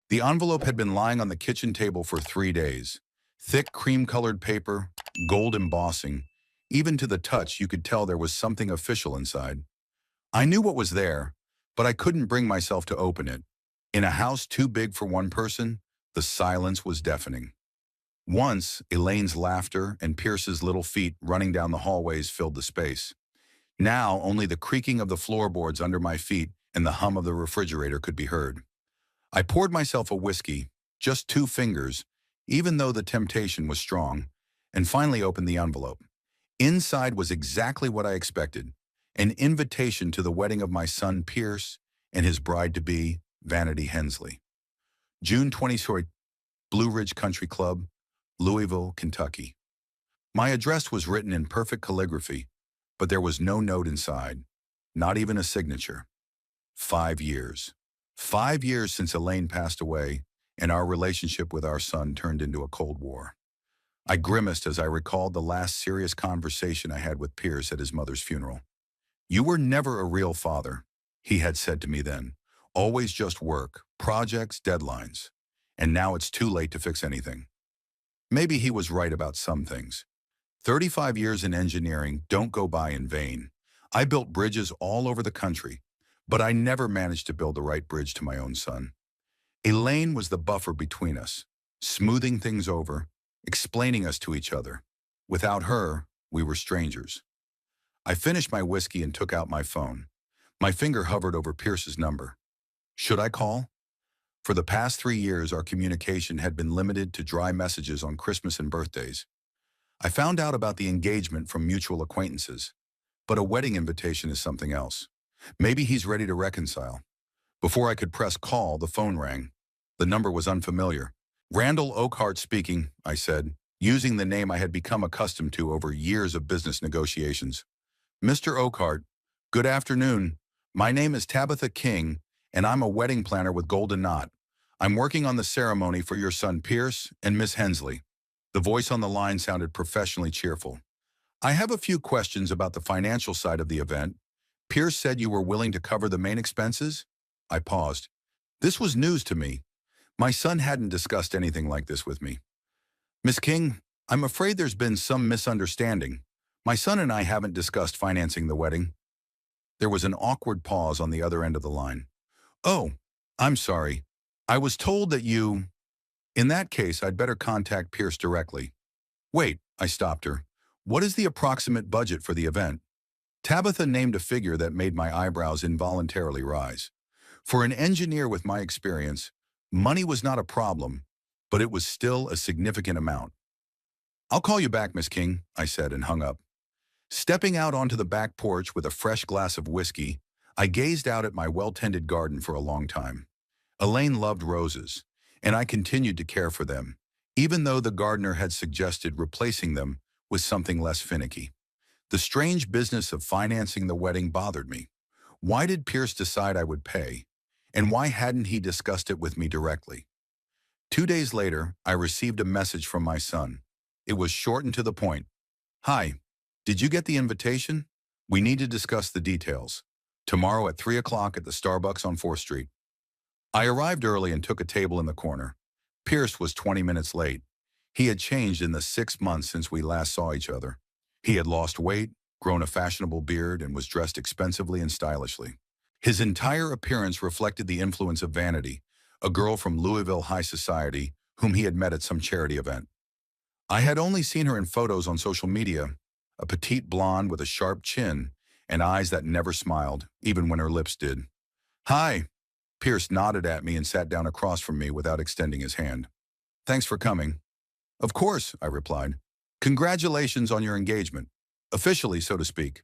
The envelope had been lying on the kitchen table for 3 days. Thick cream-colored paper, gold embossing. Even to the touch, you could tell there was something official inside. I knew what was there, but I couldn't bring myself to open it. In a house too big for one person, the silence was deafening. Once, Elaine's laughter and Pierce's little feet running down the hallways filled the space. Now, only the creaking of the floorboards under my feet and the hum of the refrigerator could be heard. I poured myself a whiskey, just 2 fingers, even though the temptation was strong, and finally opened the envelope. Inside was exactly what I expected, an invitation to the wedding of my son Pierce and his bride-to-be, Vanity Hensley. June 20th, Blue Ridge Country Club, Louisville, Kentucky. My address was written in perfect calligraphy, but there was no note inside, not even a signature. 5 years. 5 years since Elaine passed away, and our relationship with our son turned into a Cold War. I grimaced as I recalled the last serious conversation I had with Pierce at his mother's funeral. "You were never a real father," he had said to me then. "Always just work, projects, deadlines. And now it's too late to fix anything." Maybe he was right about some things. 35 years in engineering don't go by in vain. I built bridges all over the country, but I never managed to build the right bridge to my own son. Elaine was the buffer between us, smoothing things over, explaining us to each other. Without her, we were strangers. I finished my whiskey and took out my phone. My finger hovered over Pierce's number. Should I call? For the past 3 years, our communication had been limited to dry messages on Christmas and birthdays. I found out about the engagement from mutual acquaintances, but a wedding invitation is something else. Maybe he's ready to reconcile. Before I could press call, the phone rang. The number was unfamiliar. "Randall Oakhart speaking," I said, using the name I had become accustomed to over years of business negotiations. "Mr. Oakhart, good afternoon. My name is Tabitha King, and I'm a wedding planner with Golden Knot. I'm working on the ceremony for your son Pierce and Miss Hensley." The voice on the line sounded professionally cheerful. "I have a few questions about the financial side of the event. Pierce said you were willing to cover the main expenses?" I paused. This was news to me. My son hadn't discussed anything like this with me. "Miss King, I'm afraid there's been some misunderstanding. My son and I haven't discussed financing the wedding." There was an awkward pause on the other end of the line. "Oh, I'm sorry. I was told that you... In that case, I'd better contact Pierce directly." "Wait," I stopped her. "What is the approximate budget for the event?" Tabitha named a figure that made my eyebrows involuntarily rise. For an engineer with my experience, money was not a problem, but it was still a significant amount. "I'll call you back, Miss King," I said and hung up. Stepping out onto the back porch with a fresh glass of whiskey, I gazed out at my well-tended garden for a long time. Elaine loved roses, and I continued to care for them, even though the gardener had suggested replacing them with something less finicky. The strange business of financing the wedding bothered me. Why did Pierce decide I would pay? And why hadn't he discussed it with me directly? 2 days later, I received a message from my son. It was short and to the point. "Hi, did you get the invitation? We need to discuss the details. Tomorrow at 3 o'clock at the Starbucks on 4th Street." I arrived early and took a table in the corner. Pierce was 20 minutes late. He had changed in the 6 months since we last saw each other. He had lost weight, grown a fashionable beard, and was dressed expensively and stylishly. His entire appearance reflected the influence of Vanity, a girl from Louisville high society whom he had met at some charity event. I had only seen her in photos on social media, a petite blonde with a sharp chin and eyes that never smiled, even when her lips did. "Hi." Pierce nodded at me and sat down across from me without extending his hand. "Thanks for coming." "Of course," I replied. "Congratulations on your engagement. Officially, so to speak."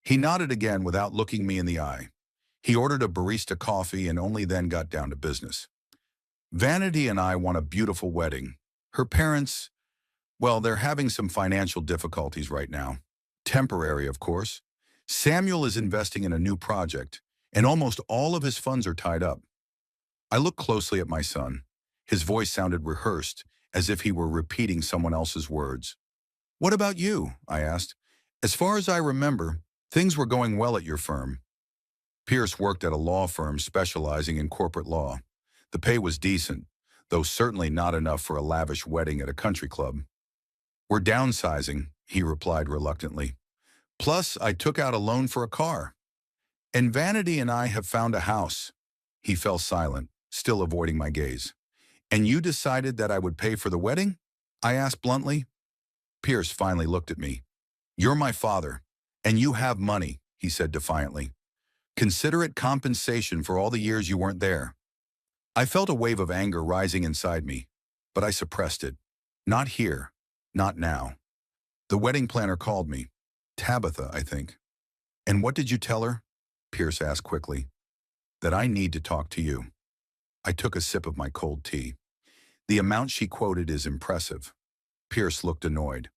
He nodded again without looking me in the eye. He ordered a barista coffee and only then got down to business. "Vanity and I want a beautiful wedding. Her parents, well, they're having some financial difficulties right now. Temporary, of course. Samuel is investing in a new project, and almost all of his funds are tied up." I looked closely at my son. His voice sounded rehearsed, as if he were repeating someone else's words. "What about you?" I asked. "As far as I remember, things were going well at your firm." Pierce worked at a law firm specializing in corporate law. The pay was decent, though certainly not enough for a lavish wedding at a country club. "We're downsizing," he replied reluctantly. "Plus, I took out a loan for a car. And Vanity and I have found a house." He fell silent, still avoiding my gaze. "And you decided that I would pay for the wedding?" I asked bluntly. Pierce finally looked at me. "You're my father, and you have money," he said defiantly. "Consider it compensation for all the years you weren't there." I felt a wave of anger rising inside me, but I suppressed it. Not here. Not now. The wedding planner called me. Tabitha, I think. "And what did you tell her?" Pierce asked quickly. "That I need to talk to you." I took a sip of my cold tea. "The amount she quoted is impressive." Pierce looked annoyed.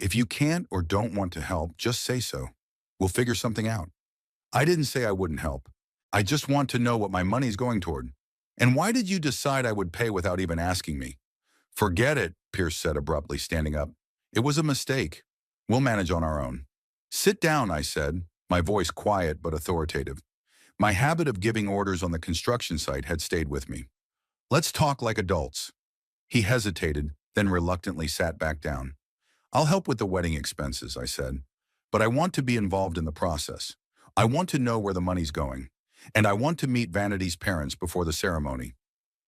"If you can't or don't want to help, just say so. We'll figure something out." "I didn't say I wouldn't help. I just want to know what my money's going toward. And why did you decide I would pay without even asking me?" "Forget it," Pierce said abruptly, standing up. "It was a mistake. We'll manage on our own." "Sit down," I said, my voice quiet but authoritative. My habit of giving orders on the construction site had stayed with me. "Let's talk like adults." He hesitated, then reluctantly sat back down. "I'll help with the wedding expenses," I said. "But I want to be involved in the process. I want to know where the money's going. And I want to meet Vanity's parents before the ceremony."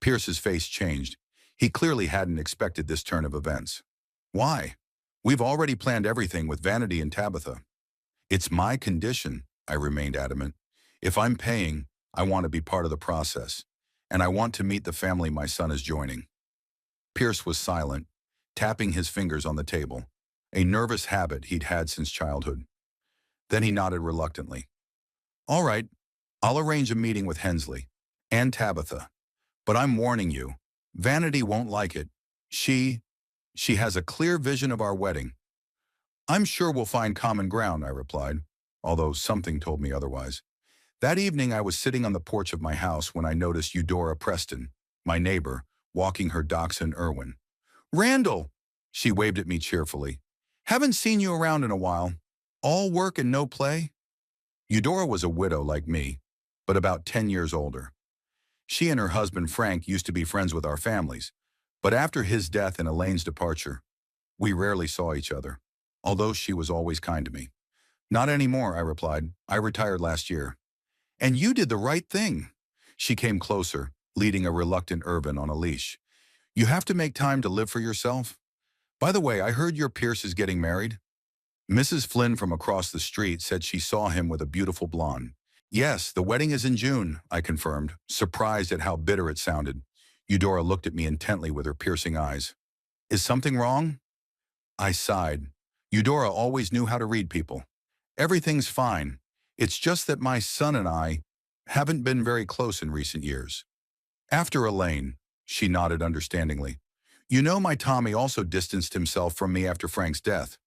Pierce's face changed. He clearly hadn't expected this turn of events. "Why? We've already planned everything with Vanity and Tabitha." "It's my condition," I remained adamant. "If I'm paying, I want to be part of the process. And I want to meet the family my son is joining." Pierce was silent, tapping his fingers on the table, a nervous habit he'd had since childhood. Then he nodded reluctantly. "All right, I'll arrange a meeting with Hensley and Tabitha. But I'm warning you, Vanity won't like it. She has a clear vision of our wedding." "I'm sure we'll find common ground," I replied, although something told me otherwise. That evening I was sitting on the porch of my house when I noticed Eudora Preston, my neighbor, walking her dachshund Irwin. "Randall!" She waved at me cheerfully. "Haven't seen you around in a while. All work and no play?" Eudora was a widow like me, but about 10 years older. She and her husband Frank used to be friends with our families, but after his death and Elaine's departure, we rarely saw each other, although she was always kind to me. "Not anymore," I replied. "I retired last year." "And you did the right thing." She came closer, leading a reluctant Irvin on a leash. "You have to make time to live for yourself. By the way, I heard your Pierce is getting married." Mrs. Flynn from across the street said she saw him with a beautiful blonde. "Yes, the wedding is in June," I confirmed, surprised at how bitter it sounded. Eudora looked at me intently with her piercing eyes. "Is something wrong?" I sighed. Eudora always knew how to read people. "Everything's fine. It's just that my son and I haven't been very close in recent years." "After Elaine," she nodded understandingly. "You know, my Tommy also distanced himself from me after Frank's death.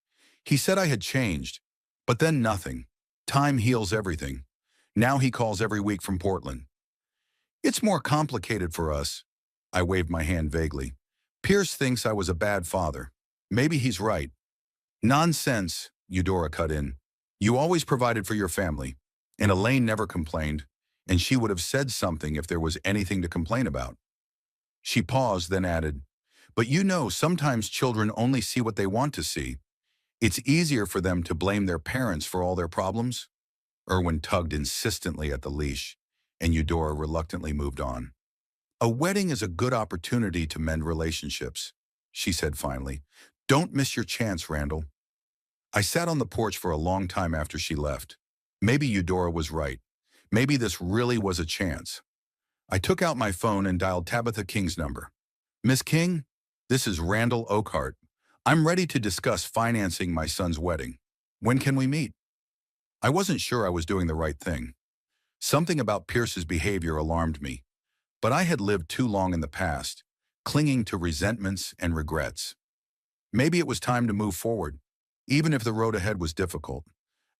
He said I had changed, but then nothing. Time heals everything. Now he calls every week from Portland." "It's more complicated for us." I waved my hand vaguely. "Pierce thinks I was a bad father. Maybe he's right." "Nonsense," Eudora cut in. "You always provided for your family, and Elaine never complained, and she would have said something if there was anything to complain about." She paused, then added, "But you know, sometimes children only see what they want to see. It's easier for them to blame their parents for all their problems." Irwin tugged insistently at the leash, and Eudora reluctantly moved on. "A wedding is a good opportunity to mend relationships," she said finally. "Don't miss your chance, Randall." I sat on the porch for a long time after she left. Maybe Eudora was right. Maybe this really was a chance. I took out my phone and dialed Tabitha King's number. "Miss King, this is Randall Oakhart. I'm ready to discuss financing my son's wedding. When can we meet?" I wasn't sure I was doing the right thing. Something about Pierce's behavior alarmed me, but I had lived too long in the past, clinging to resentments and regrets. Maybe it was time to move forward, even if the road ahead was difficult.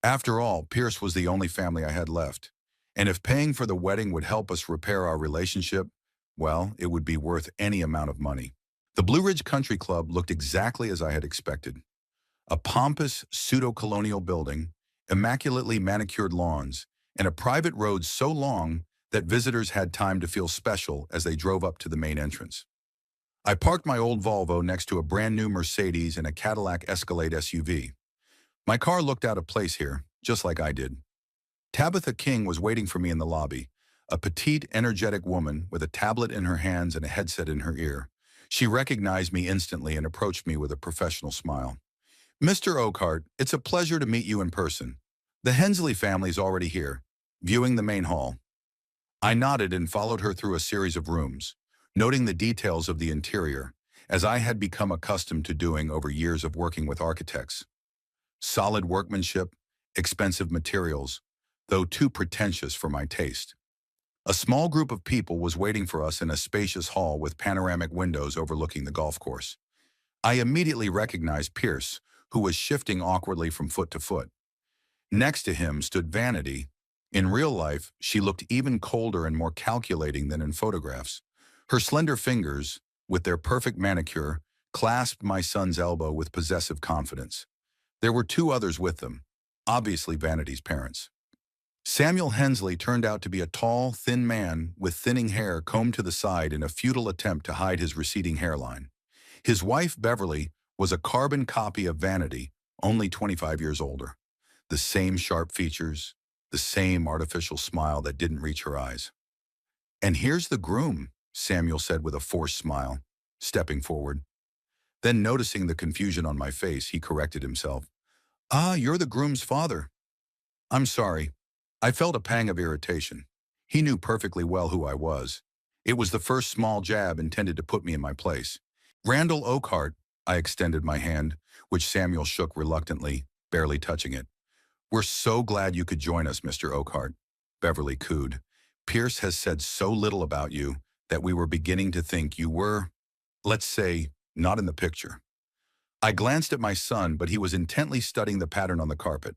After all, Pierce was the only family I had left, and if paying for the wedding would help us repair our relationship, well, it would be worth any amount of money. The Blue Ridge Country Club looked exactly as I had expected. A pompous, pseudo-colonial building, immaculately manicured lawns, and a private road so long that visitors had time to feel special as they drove up to the main entrance. I parked my old Volvo next to a brand new Mercedes and a Cadillac Escalade SUV. My car looked out of place here, just like I did. Tabitha King was waiting for me in the lobby, a petite, energetic woman with a tablet in her hands and a headset in her ear. She recognized me instantly and approached me with a professional smile. "Mr. Oakhart, it's a pleasure to meet you in person. The Hensley family's already here, viewing the main hall." I nodded and followed her through a series of rooms, noting the details of the interior, as I had become accustomed to doing over years of working with architects. Solid workmanship, expensive materials, though too pretentious for my taste. A small group of people was waiting for us in a spacious hall with panoramic windows overlooking the golf course. I immediately recognized Pierce, who was shifting awkwardly from foot to foot. Next to him stood Vanity. In real life, she looked even colder and more calculating than in photographs. Her slender fingers, with their perfect manicure, clasped my son's elbow with possessive confidence. There were two others with them, obviously Vanity's parents. Samuel Hensley turned out to be a tall, thin man with thinning hair combed to the side in a futile attempt to hide his receding hairline. His wife, Beverly, was a carbon copy of Vanity, only 25 years older. The same sharp features, the same artificial smile that didn't reach her eyes. "And here's the groom," Samuel said with a forced smile, stepping forward. Then, noticing the confusion on my face, he corrected himself. "Ah, you're the groom's father." "I'm sorry." I felt a pang of irritation. He knew perfectly well who I was. It was the first small jab intended to put me in my place. "Randall Oakhart," I extended my hand, which Samuel shook reluctantly, barely touching it. "We're so glad you could join us, Mr. Oakhart," Beverly cooed. "Pierce has said so little about you that we were beginning to think you were, let's say, not in the picture." I glanced at my son, but he was intently studying the pattern on the carpet.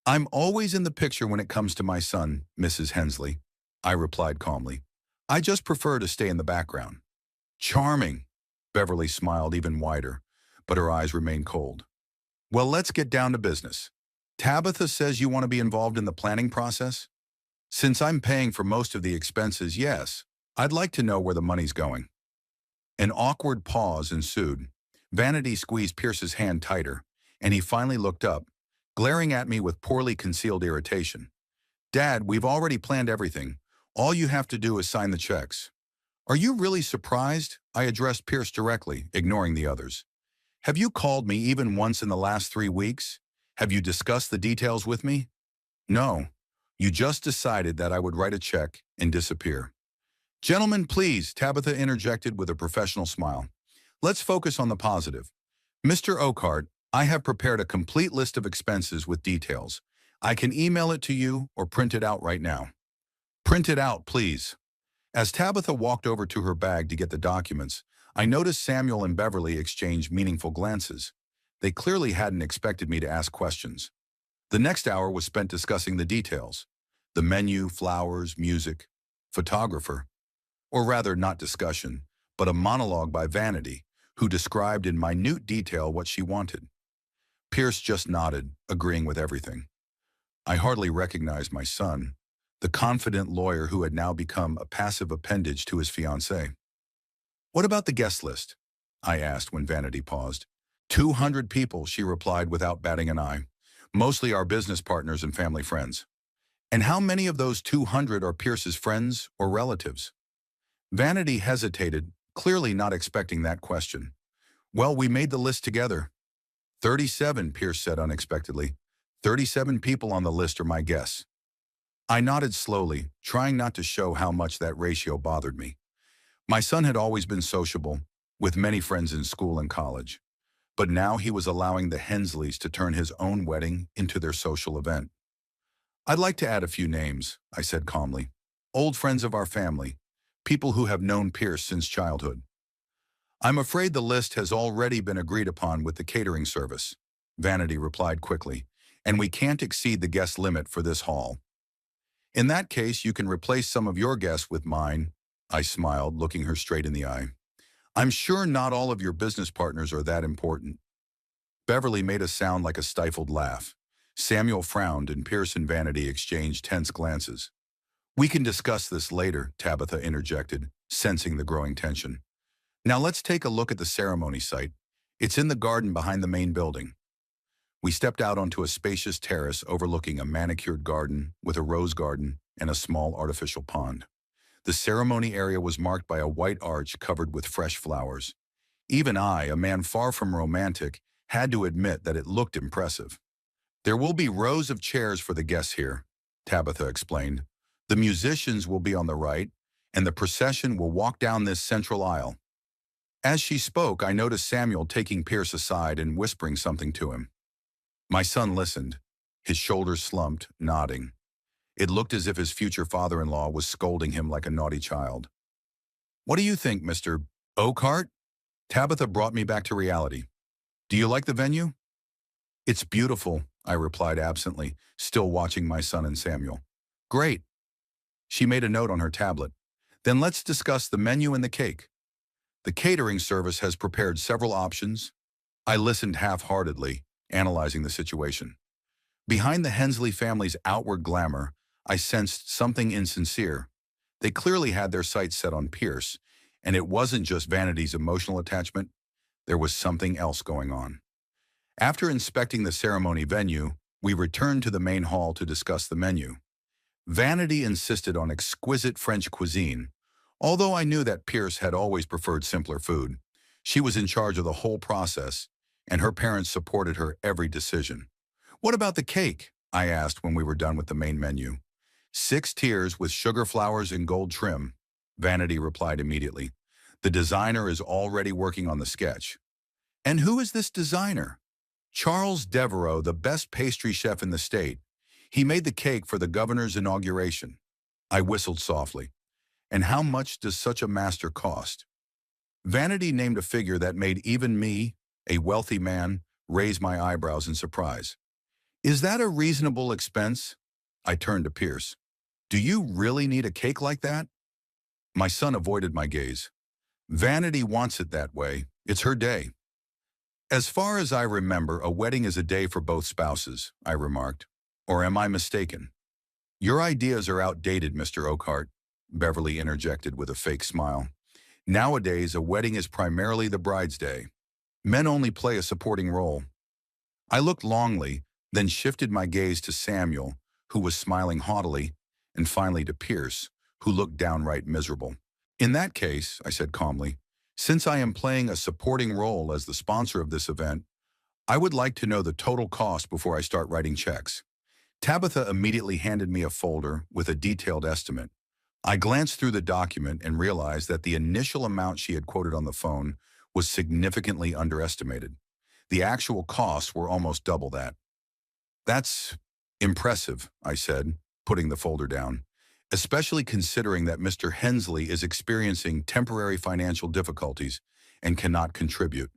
"I'm always in the picture when it comes to my son, Mrs. Hensley," I replied calmly. "I just prefer to stay in the background." "Charming," Beverly smiled even wider, but her eyes remained cold. "Well, let's get down to business. Tabitha says you want to be involved in the planning process? Since I'm paying for most of the expenses, yes, I'd like to know where the money's going." An awkward pause ensued. Vanity squeezed Pierce's hand tighter, and he finally looked up, glaring at me with poorly concealed irritation. "Dad, we've already planned everything. All you have to do is sign the checks." "Are you really surprised?" I addressed Pierce directly, ignoring the others. "Have you called me even once in the last 3 weeks? Have you discussed the details with me?" "No. You just decided that I would write a check and disappear." "Gentlemen, please," Tabitha interjected with a professional smile. "Let's focus on the positive. Mr. Oakhart, I have prepared a complete list of expenses with details. I can email it to you or print it out right now." "Print it out, please." As Tabitha walked over to her bag to get the documents, I noticed Samuel and Beverly exchange meaningful glances. They clearly hadn't expected me to ask questions. The next hour was spent discussing the details: the menu, flowers, music, photographer. Or rather, not discussion, but a monologue by Vanity, who described in minute detail what she wanted. Pierce just nodded, agreeing with everything. I hardly recognized my son, the confident lawyer who had now become a passive appendage to his fiancée. "What about the guest list?" I asked when Vanity paused. 200 people, she replied without batting an eye. "Mostly our business partners and family friends." "And how many of those 200 are Pierce's friends or relatives?" Vanity hesitated, clearly not expecting that question. "Well, we made the list together." 37, Pierce said unexpectedly. 37 people on the list are my guess." I nodded slowly, trying not to show how much that ratio bothered me. My son had always been sociable, with many friends in school and college. But now he was allowing the Hensleys to turn his own wedding into their social event. "I'd like to add a few names," I said calmly. "Old friends of our family, people who have known Pierce since childhood." "I'm afraid the list has already been agreed upon with the catering service," Vanity replied quickly, "and we can't exceed the guest limit for this hall." "In that case, you can replace some of your guests with mine," I smiled, looking her straight in the eye. "I'm sure not all of your business partners are that important." Beverly made a sound like a stifled laugh. Samuel frowned and Pierce and Vanity exchanged tense glances. We can discuss this later, Tabitha interjected, sensing the growing tension. Now let's take a look at the ceremony site. It's in the garden behind the main building. We stepped out onto a spacious terrace overlooking a manicured garden with a rose garden and a small artificial pond. The ceremony area was marked by a white arch covered with fresh flowers. Even I, a man far from romantic, had to admit that it looked impressive. There will be rows of chairs for the guests here, Tabitha explained. The musicians will be on the right, and the procession will walk down this central aisle. As she spoke, I noticed Samuel taking Pierce aside and whispering something to him. My son listened, his shoulders slumped, nodding. It looked as if his future father-in-law was scolding him like a naughty child. What do you think, Mr. Oakhart? Tabitha brought me back to reality. Do you like the venue? It's beautiful, I replied absently, still watching my son and Samuel. Great. She made a note on her tablet. Then let's discuss the menu and the cake. The catering service has prepared several options. I listened half-heartedly, analyzing the situation. Behind the Hensley family's outward glamour, I sensed something insincere. They clearly had their sights set on Pierce, and it wasn't just Vanity's emotional attachment. There was something else going on. After inspecting the ceremony venue, we returned to the main hall to discuss the menu. Vanity insisted on exquisite French cuisine. Although I knew that Pierce had always preferred simpler food, she was in charge of the whole process, and her parents supported her every decision. What about the cake? I asked when we were done with the main menu. 6 tiers with sugar flowers and gold trim, Vanity replied immediately. The designer is already working on the sketch. And who is this designer? Charles Devereaux, the best pastry chef in the state. He made the cake for the governor's inauguration. I whistled softly. And how much does such a master cost? Vanity named a figure that made even me, a wealthy man, raise my eyebrows in surprise. Is that a reasonable expense? I turned to Pierce. Do you really need a cake like that? My son avoided my gaze. Vanity wants it that way. It's her day. As far as I remember, a wedding is a day for both spouses, I remarked. Or am I mistaken? Your ideas are outdated, Mr. Oakhart, Beverly interjected with a fake smile. Nowadays, a wedding is primarily the bride's day. Men only play a supporting role. I looked longly, then shifted my gaze to Samuel, who was smiling haughtily, and finally to Pierce, who looked downright miserable. In that case, I said calmly, since I am playing a supporting role as the sponsor of this event, I would like to know the total cost before I start writing checks. Tabitha immediately handed me a folder with a detailed estimate. I glanced through the document and realized that the initial amount she had quoted on the phone was significantly underestimated. The actual costs were almost double that. That's impressive, I said, putting the folder down, especially considering that Mr. Hensley is experiencing temporary financial difficulties and cannot contribute.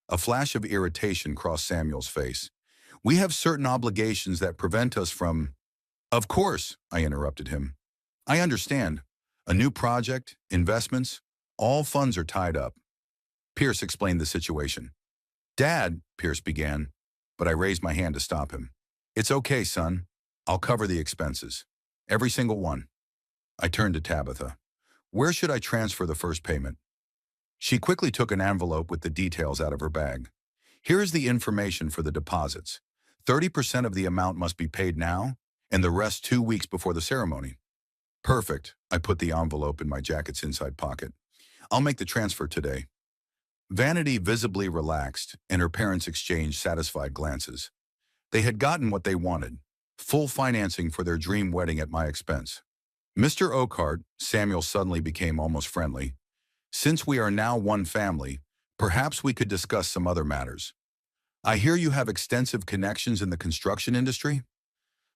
A flash of irritation crossed Samuel's face. We have certain obligations that prevent us from— Of course, I interrupted him. I understand. A new project, investments, all funds are tied up. Pierce explained the situation. Dad, Pierce began, but I raised my hand to stop him. It's okay, son. I'll cover the expenses. Every single one. I turned to Tabitha. Where should I transfer the first payment? She quickly took an envelope with the details out of her bag. Here is the information for the deposits. 30% of the amount must be paid now, and the rest 2 weeks before the ceremony. Perfect. I put the envelope in my jacket's inside pocket. I'll make the transfer today. Vanity visibly relaxed, and her parents exchanged satisfied glances. They had gotten what they wanted, full financing for their dream wedding at my expense. Mr. Oakhart, Samuel suddenly became almost friendly. Since we are now one family, perhaps we could discuss some other matters. I hear you have extensive connections in the construction industry?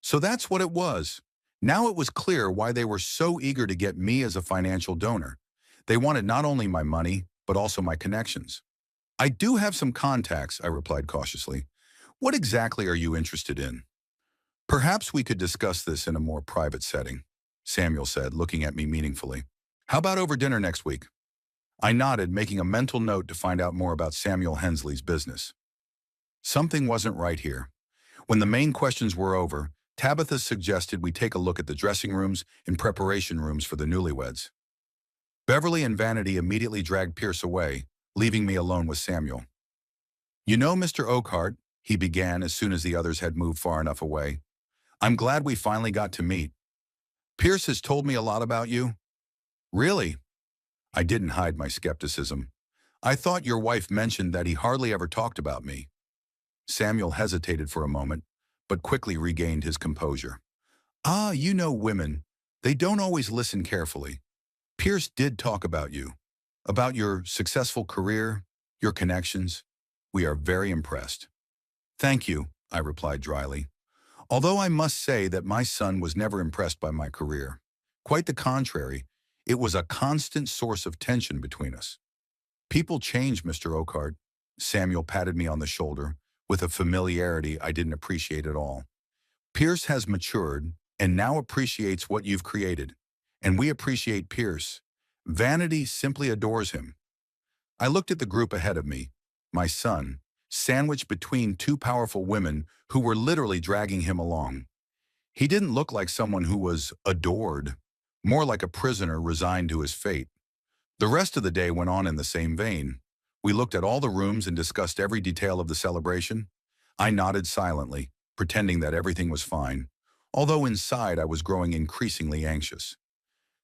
So that's what it was. Now it was clear why they were so eager to get me as a financial donor. They wanted not only my money, but also my connections. I do have some contacts, I replied cautiously. What exactly are you interested in? Perhaps we could discuss this in a more private setting, Samuel said, looking at me meaningfully. How about over dinner next week? I nodded, making a mental note to find out more about Samuel Hensley's business. Something wasn't right here. When the main questions were over, Tabitha suggested we take a look at the dressing rooms and preparation rooms for the newlyweds. Beverly and Vanity immediately dragged Pierce away, leaving me alone with Samuel. "You know, Mr. Oakhart," he began as soon as the others had moved far enough away, "I'm glad we finally got to meet. Pierce has told me a lot about you." "Really?" I didn't hide my skepticism. "I thought your wife mentioned that he hardly ever talked about me." Samuel hesitated for a moment, but quickly regained his composure. "Ah, you know women. They don't always listen carefully. Pierce did talk about your successful career, your connections. We are very impressed." "Thank you," I replied dryly. Although I must say that my son was never impressed by my career. Quite the contrary, it was a constant source of tension between us. "People change, Mr. Oakhart." Samuel patted me on the shoulder with a familiarity I didn't appreciate at all. "Pierce has matured and now appreciates what you've created. And we appreciate Pierce. Vanity simply adores him." I looked at the group ahead of me, my son, sandwiched between two powerful women who were literally dragging him along. He didn't look like someone who was adored, more like a prisoner resigned to his fate. The rest of the day went on in the same vein. We looked at all the rooms and discussed every detail of the celebration. I nodded silently, pretending that everything was fine, although inside I was growing increasingly anxious.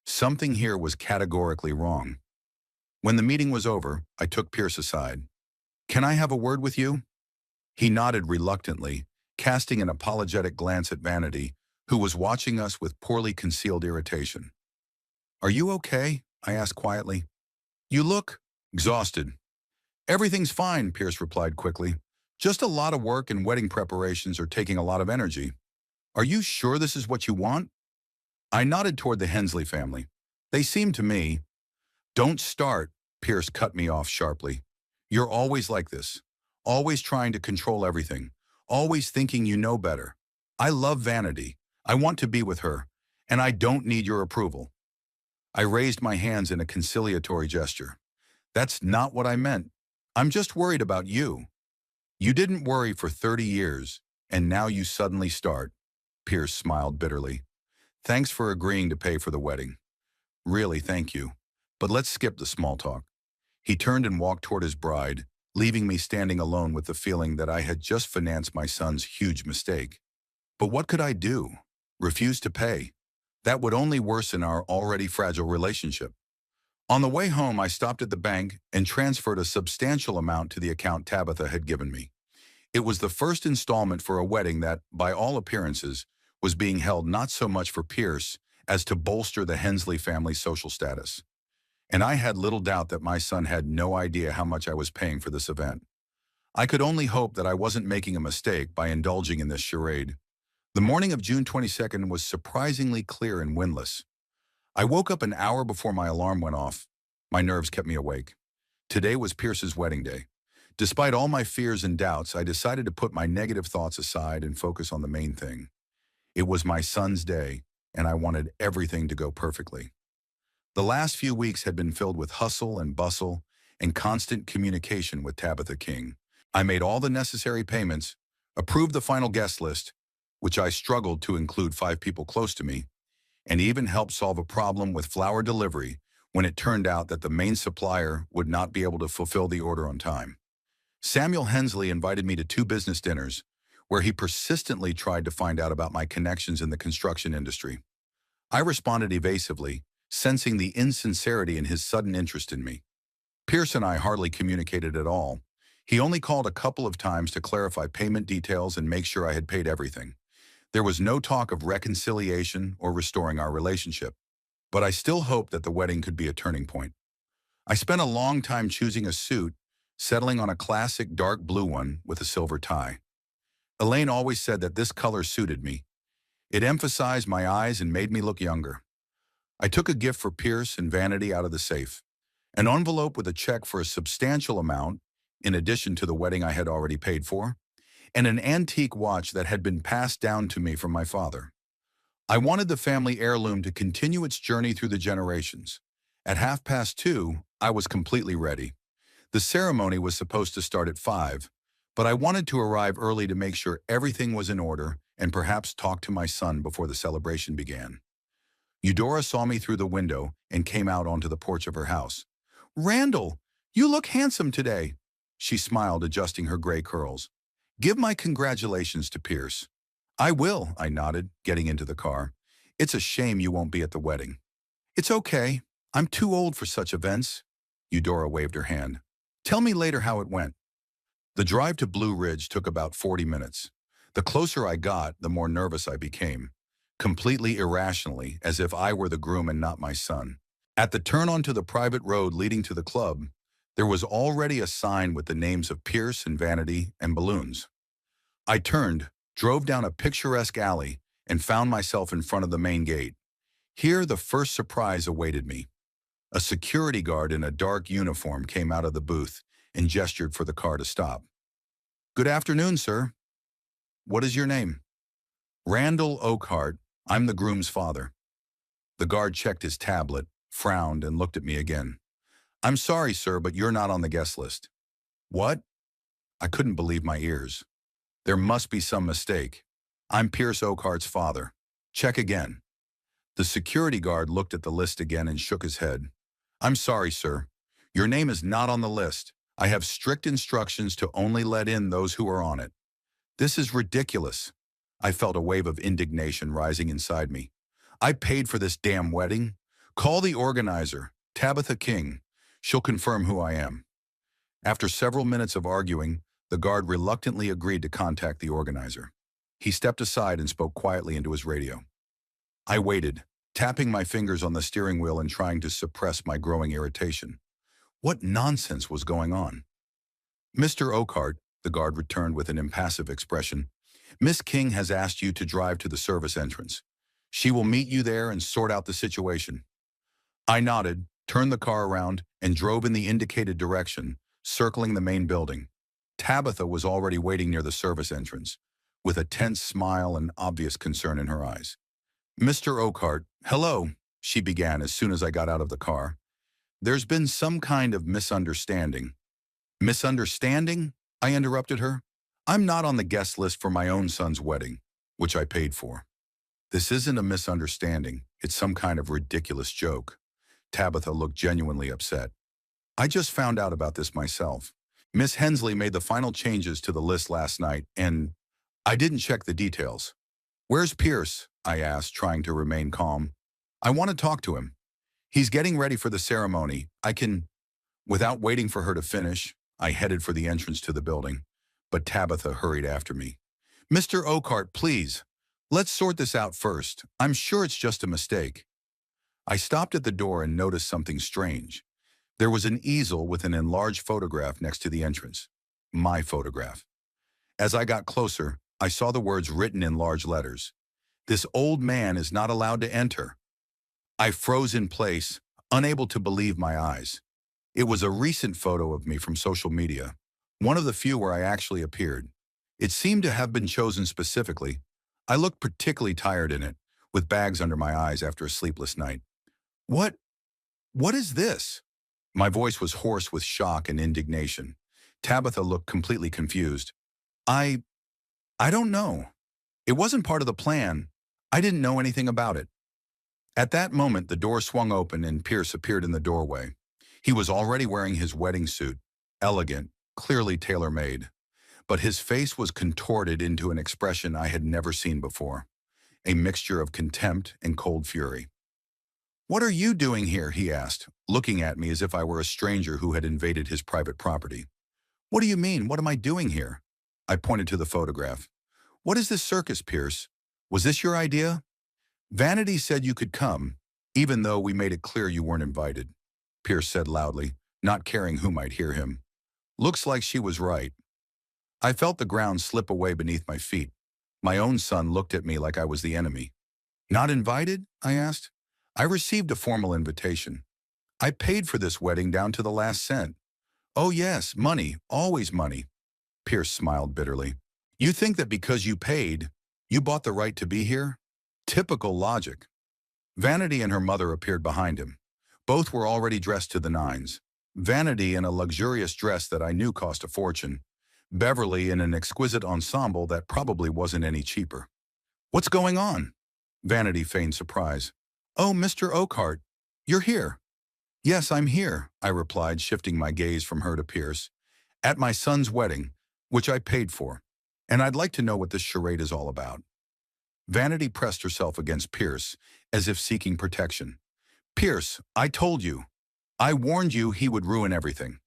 Something here was categorically wrong. When the meeting was over, I took Pierce aside. "Can I have a word with you?" He nodded reluctantly, casting an apologetic glance at Vanity, who was watching us with poorly concealed irritation. "Are you okay?" I asked quietly. "You look exhausted." "Everything's fine," Pierce replied quickly. "Just a lot of work and wedding preparations are taking a lot of energy. Are you sure this is what you want?" I nodded toward the Hensley family. "They seem to me—" "Don't start," Pierce cut me off sharply. "You're always like this, always trying to control everything, always thinking you know better. I love Vanity. I want to be with her, and I don't need your approval." I raised my hands in a conciliatory gesture. "That's not what I meant. I'm just worried about you. You didn't worry for 30 years, and now you suddenly start." Pierce smiled bitterly. "Thanks for agreeing to pay for the wedding. Really, thank you. But let's skip the small talk." He turned and walked toward his bride, leaving me standing alone with the feeling that I had just financed my son's huge mistake. But what could I do? Refuse to pay? That would only worsen our already fragile relationship. On the way home, I stopped at the bank and transferred a substantial amount to the account Tabitha had given me. It was the first installment for a wedding that, by all appearances, was being held not so much for Pierce as to bolster the Hensley family's social status. And I had little doubt that my son had no idea how much I was paying for this event. I could only hope that I wasn't making a mistake by indulging in this charade. The morning of June 22nd was surprisingly clear and windless. I woke up an hour before my alarm went off. My nerves kept me awake. Today was Pierce's wedding day. Despite all my fears and doubts, I decided to put my negative thoughts aside and focus on the main thing. It was my son's day, and I wanted everything to go perfectly. The last few weeks had been filled with hustle and bustle and constant communication with Tabitha King. I made all the necessary payments, approved the final guest list, which I struggled to include 5 people close to me, and even helped solve a problem with flour delivery when it turned out that the main supplier would not be able to fulfill the order on time. Samuel Hensley invited me to 2 business dinners, where he persistently tried to find out about my connections in the construction industry. I responded evasively, sensing the insincerity in his sudden interest in me. Pierce and I hardly communicated at all. He only called a couple of times to clarify payment details and make sure I had paid everything. There was no talk of reconciliation or restoring our relationship, but I still hoped that the wedding could be a turning point. I spent a long time choosing a suit, settling on a classic dark blue one with a silver tie. Elaine always said that this color suited me. It emphasized my eyes and made me look younger. I took a gift for Pierce and Vanity out of the safe, an envelope with a check for a substantial amount, in addition to the wedding I had already paid for, and an antique watch that had been passed down to me from my father. I wanted the family heirloom to continue its journey through the generations. At 2:30, I was completely ready. The ceremony was supposed to start at 5, but I wanted to arrive early to make sure everything was in order and perhaps talk to my son before the celebration began. Eudora saw me through the window and came out onto the porch of her house. "Randall, you look handsome today." She smiled, adjusting her gray curls. "Give my congratulations to Pierce." "I will," I nodded, getting into the car. "It's a shame you won't be at the wedding." "It's okay. I'm too old for such events." Eudora waved her hand. "Tell me later how it went." The drive to Blue Ridge took about 40 minutes. The closer I got, the more nervous I became, completely irrationally, as if I were the groom and not my son. At the turn onto the private road leading to the club, there was already a sign with the names of Pierce and Vanity and balloons. I turned, drove down a picturesque alley, and found myself in front of the main gate. Here, the first surprise awaited me. A security guard in a dark uniform came out of the booth and gestured for the car to stop. "Good afternoon, sir." "What is your name?" "Randall Oakhart. I'm the groom's father." The guard checked his tablet, frowned, and looked at me again. "I'm sorry, sir, but you're not on the guest list." "What?" I couldn't believe my ears. There must be some mistake. "I'm Pierce Oakhart's father." "Check again." The security guard looked at the list again and shook his head. "I'm sorry, sir. Your name is not on the list. I have strict instructions to only let in those who are on it." "This is ridiculous." I felt a wave of indignation rising inside me. "I paid for this damn wedding. Call the organizer, Tabitha King. She'll confirm who I am." After several minutes of arguing, the guard reluctantly agreed to contact the organizer. He stepped aside and spoke quietly into his radio. I waited, tapping my fingers on the steering wheel and trying to suppress my growing irritation. What nonsense was going on? "Mr. Oakhart," the guard returned with an impassive expression, "Miss King has asked you to drive to the service entrance. She will meet you there and sort out the situation." I nodded, turned the car around, and drove in the indicated direction, circling the main building. Tabitha was already waiting near the service entrance, with a tense smile and obvious concern in her eyes. "Mr. Oakhart, hello," she began as soon as I got out of the car. "There's been some kind of misunderstanding." "Misunderstanding?" I interrupted her. "I'm not on the guest list for my own son's wedding, which I paid for." "This isn't a misunderstanding. It's some kind of ridiculous joke." Tabitha looked genuinely upset. "I just found out about this myself. Miss Hensley made the final changes to the list last night, and I didn't check the details." "Where's Pierce?" I asked, trying to remain calm. "I want to talk to him. He's getting ready for the ceremony. I can—" Without waiting for her to finish, I headed for the entrance to the building, but Tabitha hurried after me. "Mr. Oakhart, please. Let's sort this out first. I'm sure it's just a mistake." I stopped at the door and noticed something strange. There was an easel with an enlarged photograph next to the entrance. My photograph. As I got closer, I saw the words written in large letters. "This old man is not allowed to enter." I froze in place, unable to believe my eyes. It was a recent photo of me from social media, one of the few where I actually appeared. It seemed to have been chosen specifically. I looked particularly tired in it, with bags under my eyes after a sleepless night. What is this?" My voice was hoarse with shock and indignation. Tabitha looked completely confused. I don't know. It wasn't part of the plan. I didn't know anything about it." At that moment, the door swung open and Pierce appeared in the doorway. He was already wearing his wedding suit, elegant, clearly tailor-made. But his face was contorted into an expression I had never seen before, a mixture of contempt and cold fury. "What are you doing here?" he asked, looking at me as if I were a stranger who had invaded his private property. "What do you mean? What am I doing here?" I pointed to the photograph. "What is this circus, Pierce? Was this your idea?" "Vanity said you could come, even though we made it clear you weren't invited," Pierce said loudly, not caring who might hear him. "Looks like she was right." I felt the ground slip away beneath my feet. My own son looked at me like I was the enemy. "Not invited?" I asked. "I received a formal invitation. I paid for this wedding down to the last cent." "Oh yes, money, always money." Pierce smiled bitterly. "You think that because you paid, you bought the right to be here? Typical logic." Vanity and her mother appeared behind him. Both were already dressed to the nines. Vanity in a luxurious dress that I knew cost a fortune. Beverly in an exquisite ensemble that probably wasn't any cheaper. What's going on? Vanity feigned surprise. Oh, Mr. Oakhart, you're here. Yes, I'm here, I replied, shifting my gaze from her to Pierce. At my son's wedding, which I paid for. And I'd like to know what this charade is all about. Vanity pressed herself against Pierce, as if seeking protection. Pierce, I told you. I warned you he would ruin everything.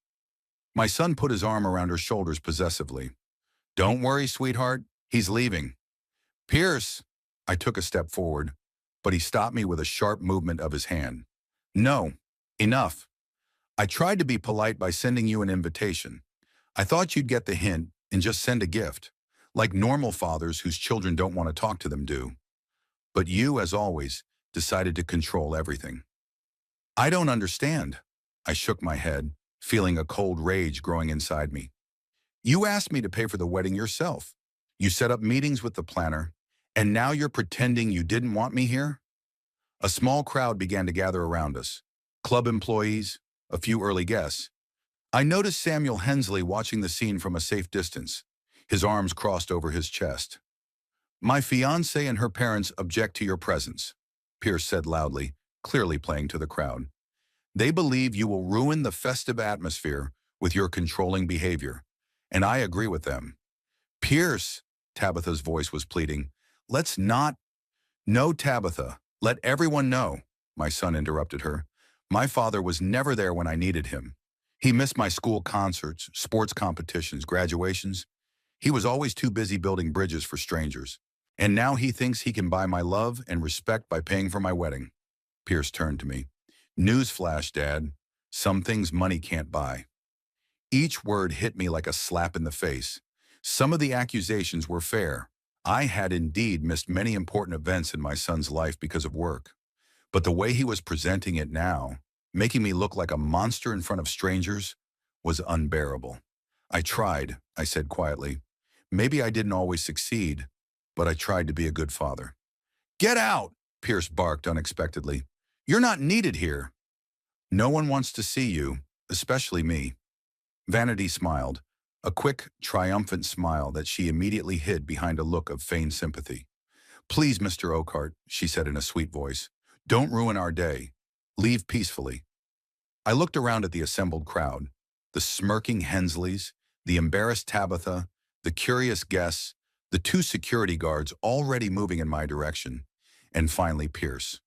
My son put his arm around her shoulders possessively. Don't worry, sweetheart. He's leaving. Pierce! I took a step forward, but he stopped me with a sharp movement of his hand. No. Enough. I tried to be polite by sending you an invitation. I thought you'd get the hint and just send a gift, like normal fathers whose children don't want to talk to them do. But you, as always, decided to control everything. I don't understand. I shook my head, feeling a cold rage growing inside me. You asked me to pay for the wedding yourself. You set up meetings with the planner, and now you're pretending you didn't want me here? A small crowd began to gather around us. Club employees, a few early guests. I noticed Samuel Hensley watching the scene from a safe distance, his arms crossed over his chest. My fiancée and her parents object to your presence, Pierce said loudly, clearly playing to the crowd. They believe you will ruin the festive atmosphere with your controlling behavior, and I agree with them. Pierce, Tabitha's voice was pleading, let's not. No, Tabitha, let everyone know, my son interrupted her. My father was never there when I needed him. He missed my school concerts, sports competitions, graduations. He was always too busy building bridges for strangers. And now he thinks he can buy my love and respect by paying for my wedding. Pierce turned to me. Newsflash, Dad. Some things money can't buy. Each word hit me like a slap in the face. Some of the accusations were fair. I had indeed missed many important events in my son's life because of work. But the way he was presenting it now, making me look like a monster in front of strangers, was unbearable. I tried, I said quietly. Maybe I didn't always succeed, but I tried to be a good father. Get out, Pierce barked unexpectedly. You're not needed here. No one wants to see you, especially me. Vanity smiled, a quick, triumphant smile that she immediately hid behind a look of feigned sympathy. Please, Mr. Oakhart, she said in a sweet voice, don't ruin our day. Leave peacefully. I looked around at the assembled crowd, the smirking Hensleys, the embarrassed Tabitha, the curious guests, the two security guards already moving in my direction, and finally Pierce,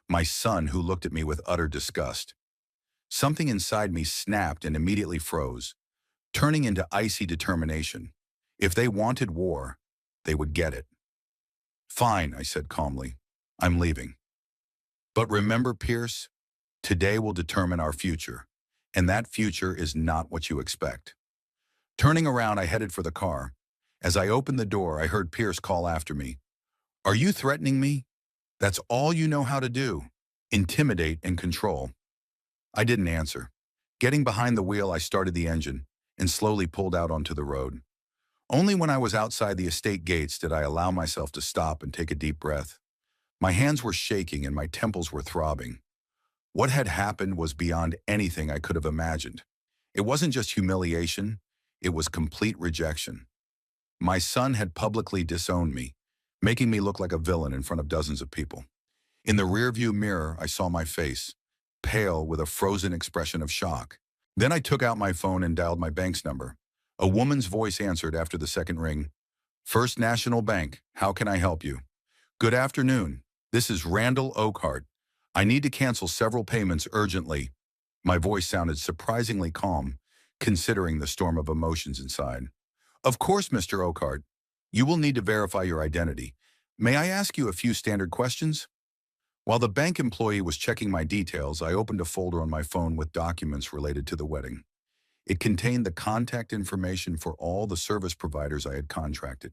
my son who looked at me with utter disgust. Something inside me snapped and immediately froze, turning into icy determination. If they wanted war, they would get it. Fine, I said calmly. I'm leaving. But remember, Pierce, today will determine our future, and that future is not what you expect. Turning around, I headed for the car. As I opened the door, I heard Pierce call after me. Are you threatening me? That's all you know how to do. Intimidate and control. I didn't answer. Getting behind the wheel, I started the engine and slowly pulled out onto the road. Only when I was outside the estate gates did I allow myself to stop and take a deep breath. My hands were shaking and my temples were throbbing. What had happened was beyond anything I could have imagined. It wasn't just humiliation, it was complete rejection. My son had publicly disowned me, making me look like a villain in front of dozens of people. In the rearview mirror, I saw my face, pale with a frozen expression of shock. Then I took out my phone and dialed my bank's number. A woman's voice answered after the second ring. First National Bank, how can I help you? Good afternoon. This is Randall Oakhart. I need to cancel several payments urgently. My voice sounded surprisingly calm, considering the storm of emotions inside. Of course, Mr. Oakhart. You will need to verify your identity. May I ask you a few standard questions? While the bank employee was checking my details, I opened a folder on my phone with documents related to the wedding. It contained the contact information for all the service providers I had contracted.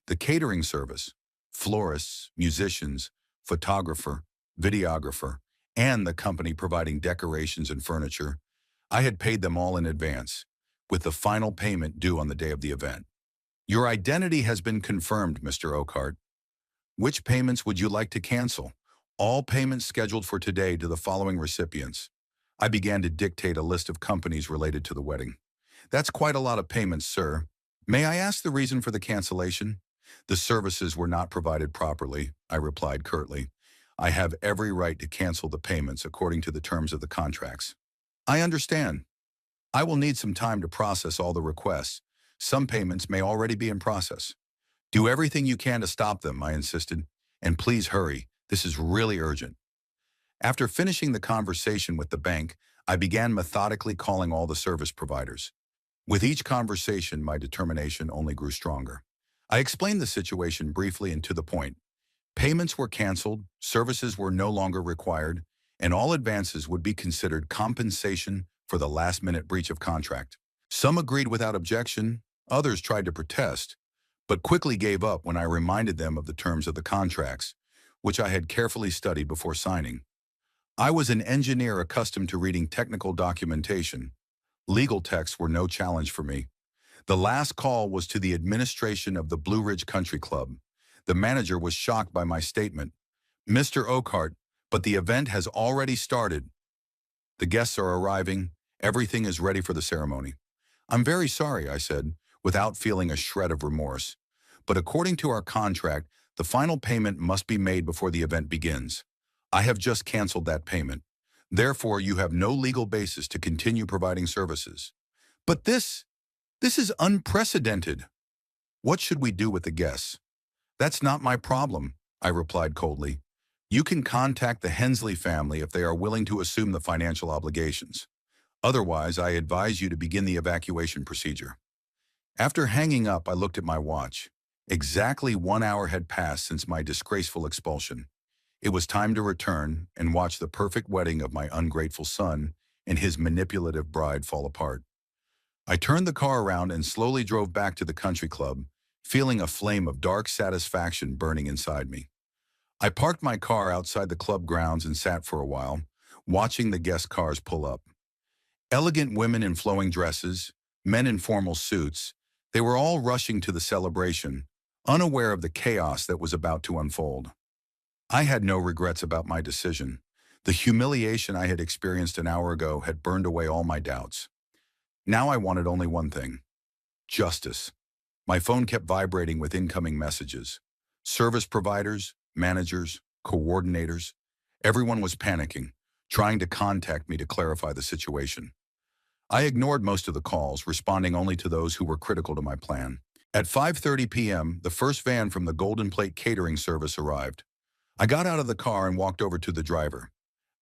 The catering service, florists, musicians, photographer, videographer, and the company providing decorations and furniture. I had paid them all in advance, with the final payment due on the day of the event. Your identity has been confirmed, Mr. Oakhart. Which payments would you like to cancel? All payments scheduled for today to the following recipients. I began to dictate a list of companies related to the wedding. That's quite a lot of payments, sir. May I ask the reason for the cancellation? The services were not provided properly, I replied curtly. I have every right to cancel the payments according to the terms of the contracts. I understand. I will need some time to process all the requests. Some payments may already be in process. Do everything you can to stop them, I insisted. And please hurry. This is really urgent. After finishing the conversation with the bank, I began methodically calling all the service providers. With each conversation, my determination only grew stronger. I explained the situation briefly and to the point. Payments were canceled, services were no longer required, and all advances would be considered compensation for the last-minute breach of contract. Some agreed without objection, others tried to protest, but quickly gave up when I reminded them of the terms of the contracts, which I had carefully studied before signing. I was an engineer accustomed to reading technical documentation. Legal texts were no challenge for me. The last call was to the administration of the Blue Ridge Country Club. The manager was shocked by my statement. Mr. Oakhart, but the event has already started. The guests are arriving. Everything is ready for the ceremony. I'm very sorry, I said, without feeling a shred of remorse. But according to our contract, the final payment must be made before the event begins. I have just canceled that payment. Therefore, you have no legal basis to continue providing services. But this is unprecedented. What should we do with the guests? That's not my problem, I replied coldly. You can contact the Hensley family if they are willing to assume the financial obligations. Otherwise, I advise you to begin the evacuation procedure. After hanging up, I looked at my watch. Exactly 1 hour had passed since my disgraceful expulsion. It was time to return and watch the perfect wedding of my ungrateful son and his manipulative bride fall apart. I turned the car around and slowly drove back to the country club, feeling a flame of dark satisfaction burning inside me. I parked my car outside the club grounds and sat for a while, watching the guest cars pull up. Elegant women in flowing dresses, men in formal suits, they were all rushing to the celebration, unaware of the chaos that was about to unfold. I had no regrets about my decision. The humiliation I had experienced an hour ago had burned away all my doubts. Now I wanted only one thing: justice. My phone kept vibrating with incoming messages. Service providers, managers, coordinators, everyone was panicking, trying to contact me to clarify the situation. I ignored most of the calls, responding only to those who were critical to my plan. At 5:30 p.m., the first van from the Golden Plate catering service arrived. I got out of the car and walked over to the driver.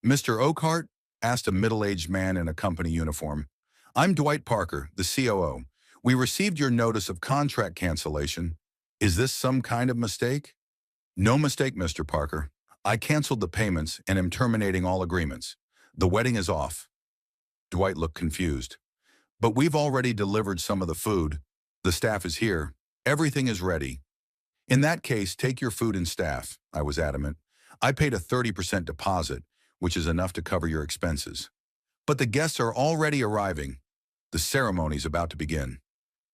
"Mr. Oakhart?" asked a middle-aged man in a company uniform. "I'm Dwight Parker, the COO. We received your notice of contract cancellation. Is this some kind of mistake?" "No mistake, Mr. Parker. I canceled the payments and am terminating all agreements. The wedding is off." Dwight looked confused. "But we've already delivered some of the food. The staff is here. Everything is ready." "In that case, take your food and staff," I was adamant. "I paid a 30% deposit, which is enough to cover your expenses." "But the guests are already arriving. The ceremony's about to begin."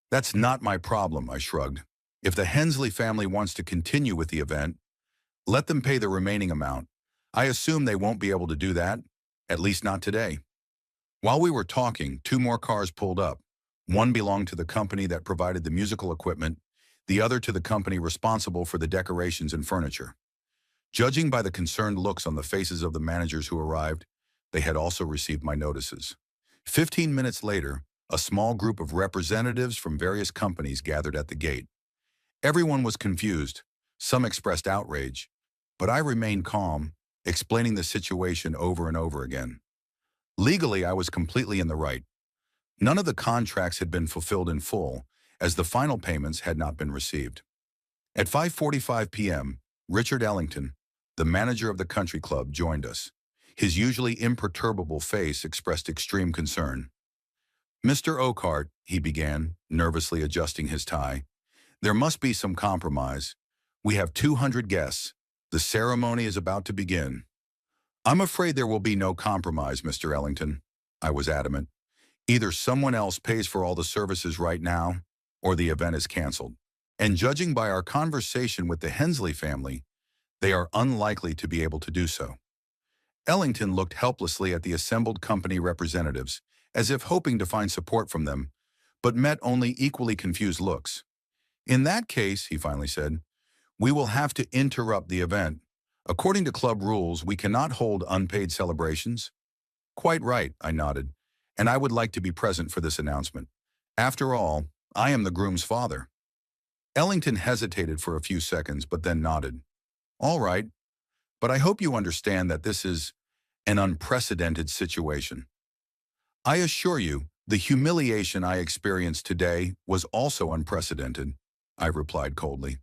"That's not my problem," I shrugged. "If the Hensley family wants to continue with the event, let them pay the remaining amount. I assume they won't be able to do that, at least not today." While we were talking, 2 more cars pulled up. One belonged to the company that provided the musical equipment, the other to the company responsible for the decorations and furniture. Judging by the concerned looks on the faces of the managers who arrived, they had also received my notices. 15 minutes later, a small group of representatives from various companies gathered at the gate. Everyone was confused. Some expressed outrage, but I remained calm, explaining the situation over and over again. Legally, I was completely in the right. None of the contracts had been fulfilled in full, as the final payments had not been received. At 5:45 p.m., Richard Ellington, the manager of the country club, joined us. His usually imperturbable face expressed extreme concern. "Mr. Oakhart," he began, nervously adjusting his tie, "there must be some compromise. We have 200 guests. The ceremony is about to begin." "I'm afraid there will be no compromise, Mr. Ellington," I was adamant. "Either someone else pays for all the services right now, or the event is canceled. And judging by our conversation with the Hensley family, they are unlikely to be able to do so." Ellington looked helplessly at the assembled company representatives, as if hoping to find support from them, but met only equally confused looks. In that case, he finally said, we will have to interrupt the event. According to club rules, we cannot hold unpaid celebrations. Quite right, I nodded, and I would like to be present for this announcement. After all, I am the groom's father. Ellington hesitated for a few seconds, but then nodded. All right, but I hope you understand that this is an unprecedented situation. I assure you, the humiliation I experienced today was also unprecedented, I replied coldly.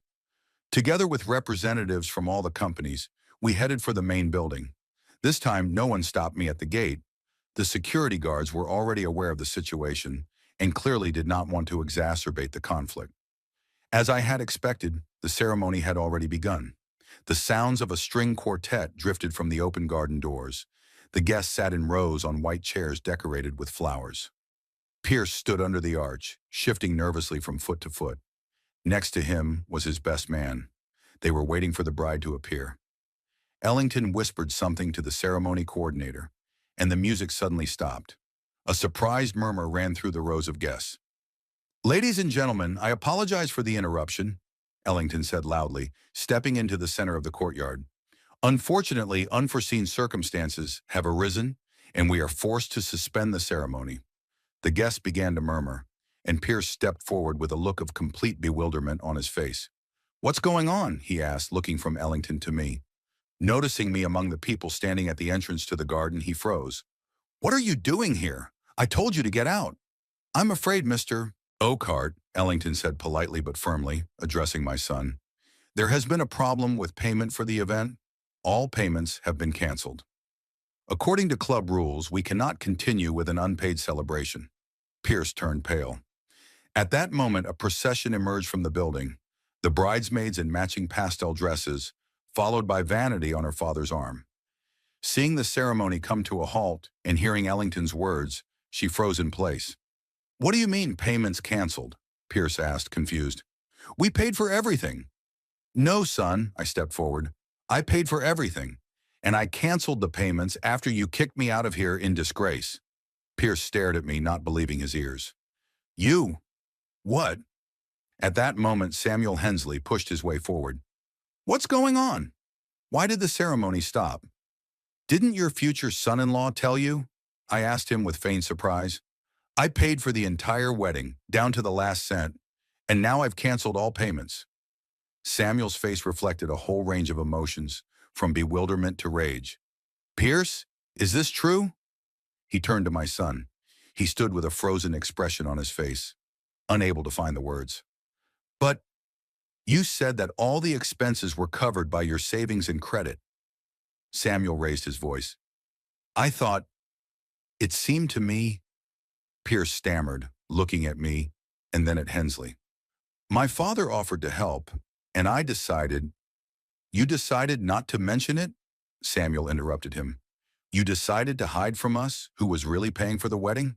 Together with representatives from all the companies, we headed for the main building. This time, no one stopped me at the gate. The security guards were already aware of the situation and clearly did not want to exacerbate the conflict. As I had expected, the ceremony had already begun. The sounds of a string quartet drifted from the open garden doors. The guests sat in rows on white chairs decorated with flowers. Pierce stood under the arch, shifting nervously from foot to foot. Next to him was his best man. They were waiting for the bride to appear. Ellington whispered something to the ceremony coordinator, and the music suddenly stopped. A surprised murmur ran through the rows of guests. Ladies and gentlemen, I apologize for the interruption, Ellington said loudly, stepping into the center of the courtyard. Unfortunately, unforeseen circumstances have arisen, and we are forced to suspend the ceremony. The guests began to murmur, and Pierce stepped forward with a look of complete bewilderment on his face. What's going on? He asked, looking from Ellington to me. Noticing me among the people standing at the entrance to the garden, he froze. What are you doing here? I told you to get out. I'm afraid, Mr. Oakhart, Ellington said politely but firmly, addressing my son. There has been a problem with payment for the event. All payments have been canceled. According to club rules, we cannot continue with an unpaid celebration. Pierce turned pale. At that moment, a procession emerged from the building, the bridesmaids in matching pastel dresses, followed by Vanity on her father's arm. Seeing the ceremony come to a halt and hearing Ellington's words, she froze in place. What do you mean, payments canceled? Pierce asked, confused. We paid for everything. No, son, I stepped forward. I paid for everything, and I canceled the payments after you kicked me out of here in disgrace. Pierce stared at me, not believing his ears. You? What? At that moment, Samuel Hensley pushed his way forward. What's going on? Why did the ceremony stop? Didn't your future son-in-law tell you? I asked him with feigned surprise. I paid for the entire wedding, down to the last cent, and now I've canceled all payments. Samuel's face reflected a whole range of emotions, from bewilderment to rage. Pierce, is this true? He turned to my son. He stood with a frozen expression on his face, unable to find the words. But you said that all the expenses were covered by your savings and credit. Samuel raised his voice. I thought, it seemed to me, Pierce stammered, looking at me and then at Hensley. My father offered to help, and I decided. You decided not to mention it? Samuel interrupted him. You decided to hide from us who was really paying for the wedding?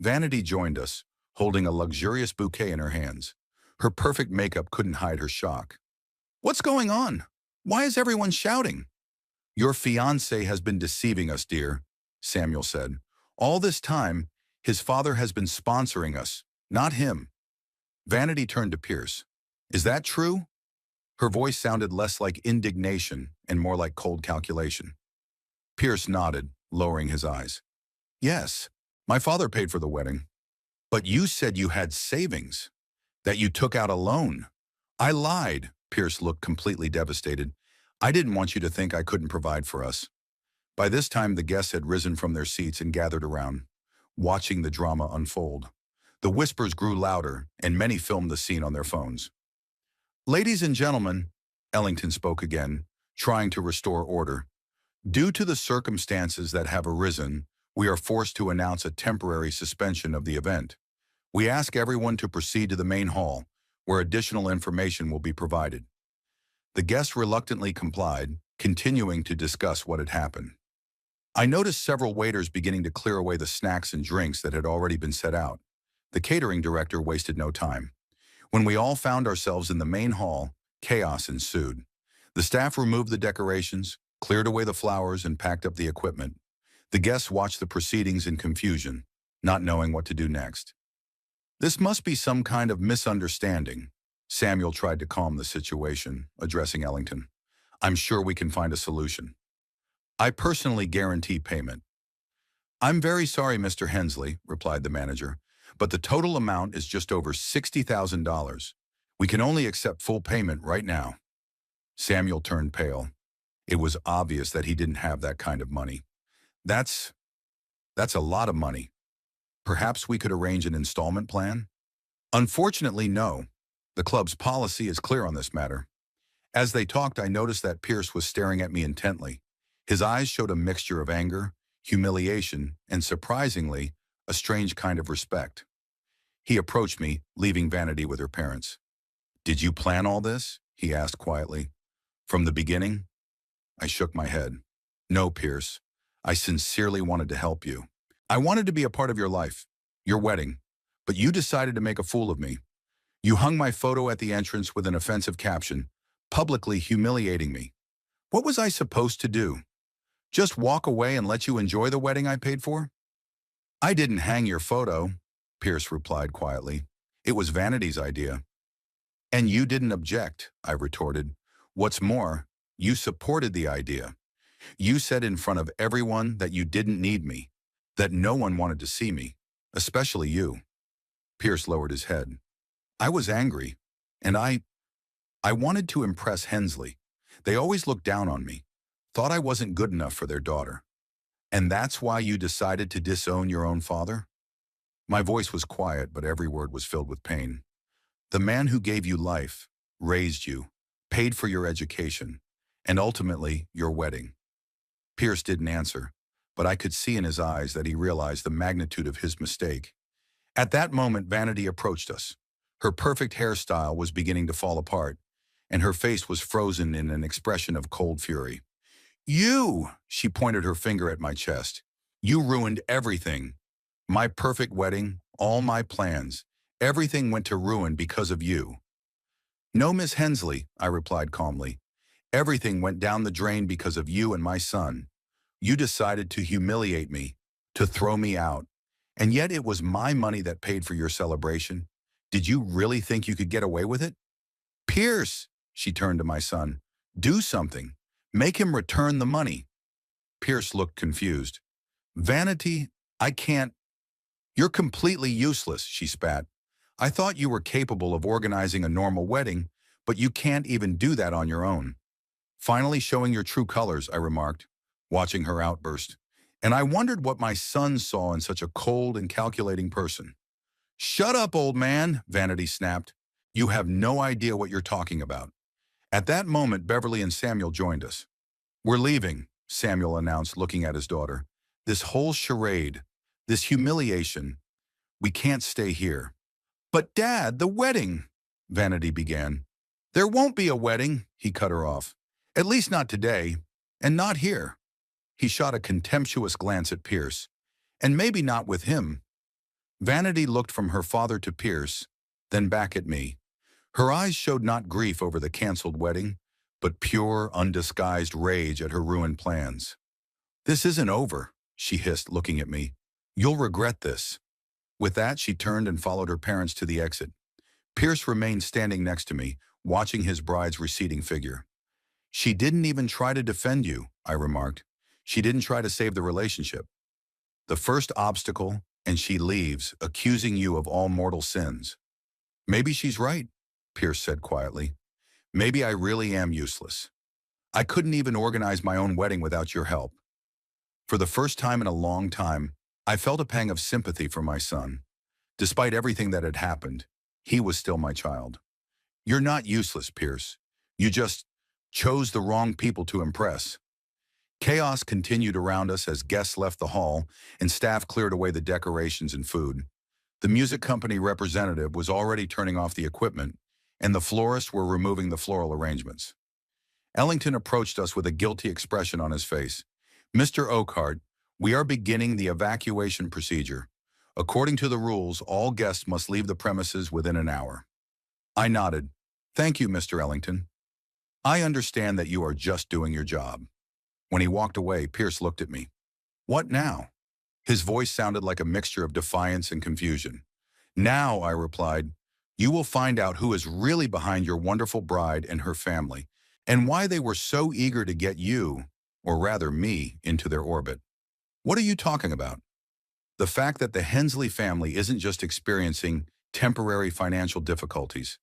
Vanity joined us, holding a luxurious bouquet in her hands. Her perfect makeup couldn't hide her shock. What's going on? Why is everyone shouting? Your fiancé has been deceiving us, dear, Samuel said. All this time, his father has been sponsoring us, not him. Vanity turned to Pierce. Is that true? Her voice sounded less like indignation and more like cold calculation. Pierce nodded, lowering his eyes. Yes, my father paid for the wedding. But you said you had savings, that you took out a loan. I lied. Pierce looked completely devastated. I didn't want you to think I couldn't provide for us. By this time, the guests had risen from their seats and gathered around, watching the drama unfold. The whispers grew louder, and many filmed the scene on their phones. Ladies and gentlemen, Ellington spoke again, trying to restore order. Due to the circumstances that have arisen, we are forced to announce a temporary suspension of the event. We ask everyone to proceed to the main hall, where additional information will be provided. The guests reluctantly complied, continuing to discuss what had happened. I noticed several waiters beginning to clear away the snacks and drinks that had already been set out. The catering director wasted no time. When we all found ourselves in the main hall, chaos ensued. The staff removed the decorations, cleared away the flowers, and packed up the equipment. The guests watched the proceedings in confusion, not knowing what to do next. This must be some kind of misunderstanding, Samuel tried to calm the situation, addressing Ellington. I'm sure we can find a solution. I personally guarantee payment. I'm very sorry, Mr. Hensley, replied the manager, but the total amount is just over $60,000. We can only accept full payment right now. Samuel turned pale. It was obvious that he didn't have that kind of money. That's a lot of money. Perhaps we could arrange an installment plan? Unfortunately, no. The club's policy is clear on this matter. As they talked, I noticed that Pierce was staring at me intently. His eyes showed a mixture of anger, humiliation, and surprisingly, a strange kind of respect. He approached me, leaving Vanity with her parents. Did you plan all this? He asked quietly. From the beginning? I shook my head. No, Pierce. I sincerely wanted to help you. I wanted to be a part of your life, your wedding, but you decided to make a fool of me. You hung my photo at the entrance with an offensive caption, publicly humiliating me. What was I supposed to do? Just walk away and let you enjoy the wedding I paid for? I didn't hang your photo, Pierce replied quietly. It was Vanity's idea. And you didn't object, I retorted. What's more, you supported the idea. You said in front of everyone that you didn't need me, that no one wanted to see me, especially you. Pierce lowered his head. I was angry, and I wanted to impress Hensley. They always looked down on me, thought I wasn't good enough for their daughter. And that's why you decided to disown your own father? My voice was quiet, but every word was filled with pain. The man who gave you life, raised you, paid for your education, and ultimately your wedding. Pierce didn't answer, but I could see in his eyes that he realized the magnitude of his mistake. At that moment, Vanity approached us. Her perfect hairstyle was beginning to fall apart, and her face was frozen in an expression of cold fury. You, she pointed her finger at my chest. You ruined everything. My perfect wedding, all my plans, everything went to ruin because of you. No, Miss Hensley, I replied calmly. Everything went down the drain because of you and my son. You decided to humiliate me, to throw me out. And yet it was my money that paid for your celebration. Did you really think you could get away with it? Pierce, she turned to my son, do something. Make him return the money. Pierce looked confused. Vanity, I can't. You're completely useless, she spat. I thought you were capable of organizing a normal wedding, but you can't even do that on your own. Finally showing your true colors, I remarked, watching her outburst. And I wondered what my son saw in such a cold and calculating person. Shut up, old man, Vanity snapped. You have no idea what you're talking about. At that moment, Beverly and Samuel joined us. We're leaving, Samuel announced, looking at his daughter. This whole charade, this humiliation, we can't stay here. But Dad, the wedding, Vanity began. There won't be a wedding, he cut her off. At least not today, and not here. He shot a contemptuous glance at Pierce. And maybe not with him. Vanity looked from her father to Pierce, then back at me. Her eyes showed not grief over the canceled wedding, but pure, undisguised rage at her ruined plans. This isn't over, she hissed, looking at me. You'll regret this. With that, she turned and followed her parents to the exit. Pierce remained standing next to me, watching his bride's receding figure. She didn't even try to defend you, I remarked. She didn't try to save the relationship. The first obstacle, and she leaves, accusing you of all mortal sins. Maybe she's right, Pierce said quietly. Maybe I really am useless. I couldn't even organize my own wedding without your help. For the first time in a long time, I felt a pang of sympathy for my son. Despite everything that had happened, he was still my child. You're not useless, Pierce. You just chose the wrong people to impress. Chaos continued around us as guests left the hall and staff cleared away the decorations and food. The music company representative was already turning off the equipment, and the florists were removing the floral arrangements. Ellington approached us with a guilty expression on his face. Mr. Oakhart, we are beginning the evacuation procedure. According to the rules, all guests must leave the premises within an hour. I nodded. Thank you, Mr. Ellington. I understand that you are just doing your job. When he walked away, Pierce looked at me. What now? His voice sounded like a mixture of defiance and confusion. Now, I replied, You will find out who is really behind your wonderful bride and her family, and why they were so eager to get you, or rather me, into their orbit. What are you talking about? The fact that the Hensley family isn't just experiencing temporary financial difficulties.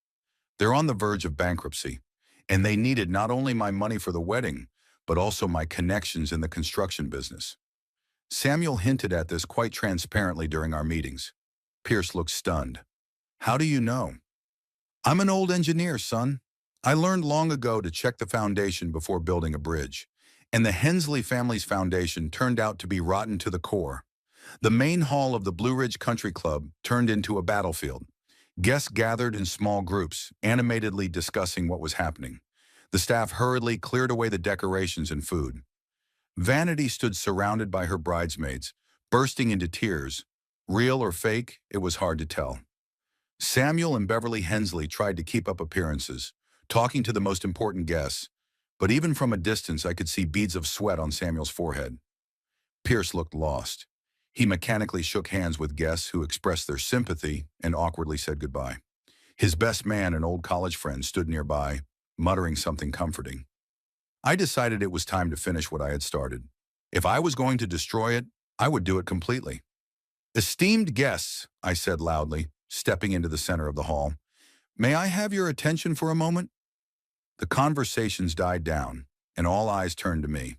They're on the verge of bankruptcy, and they needed not only my money for the wedding, but also my connections in the construction business. Samuel hinted at this quite transparently during our meetings. Pierce looked stunned. How do you know? I'm an old engineer, son. I learned long ago to check the foundation before building a bridge. And the Hensley family's foundation turned out to be rotten to the core. The main hall of the Blue Ridge Country Club turned into a battlefield. Guests gathered in small groups, animatedly discussing what was happening. The staff hurriedly cleared away the decorations and food. Vanity stood surrounded by her bridesmaids, bursting into tears. Real or fake, it was hard to tell. Samuel and Beverly Hensley tried to keep up appearances, talking to the most important guests, but even from a distance I could see beads of sweat on Samuel's forehead. Pierce looked lost. He mechanically shook hands with guests who expressed their sympathy and awkwardly said goodbye. His best man, an old college friend, stood nearby, muttering something comforting. I decided it was time to finish what I had started. If I was going to destroy it, I would do it completely. Esteemed guests, I said loudly, stepping into the center of the hall, may I have your attention for a moment? The conversations died down, and all eyes turned to me.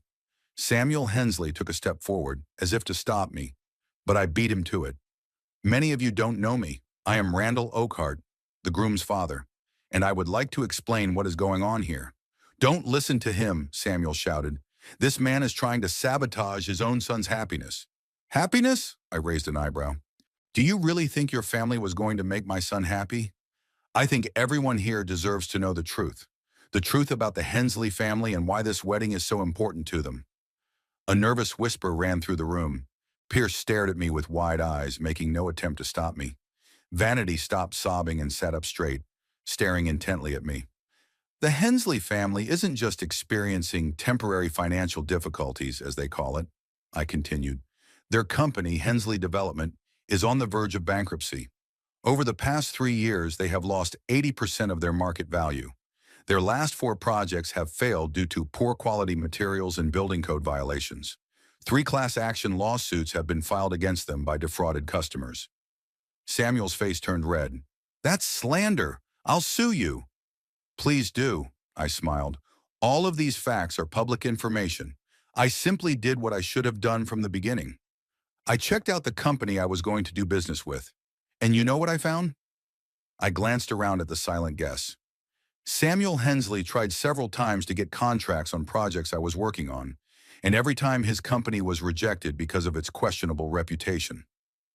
Samuel Hensley took a step forward, as if to stop me, but I beat him to it. Many of you don't know me. I am Randall Oakhart, the groom's father, and I would like to explain what is going on here. Don't listen to him, Samuel shouted. This man is trying to sabotage his own son's happiness. Happiness? I raised an eyebrow. Do you really think your family was going to make my son happy? I think everyone here deserves to know the truth. The truth about the Hensley family and why this wedding is so important to them. A nervous whisper ran through the room. Pierce stared at me with wide eyes, making no attempt to stop me. Vanity stopped sobbing and sat up straight, staring intently at me. The Hensley family isn't just experiencing temporary financial difficulties, as they call it, I continued. Their company, Hensley Development, is on the verge of bankruptcy. Over the past 3 years, they have lost 80% of their market value. Their last 4 projects have failed due to poor quality materials and building code violations. 3 class action lawsuits have been filed against them by defrauded customers. Samuel's face turned red. That's slander. I'll sue you. Please do, I smiled. All of these facts are public information. I simply did what I should have done from the beginning. I checked out the company I was going to do business with. And you know what I found? I glanced around at the silent guests. Samuel Hensley tried several times to get contracts on projects I was working on, and every time his company was rejected because of its questionable reputation.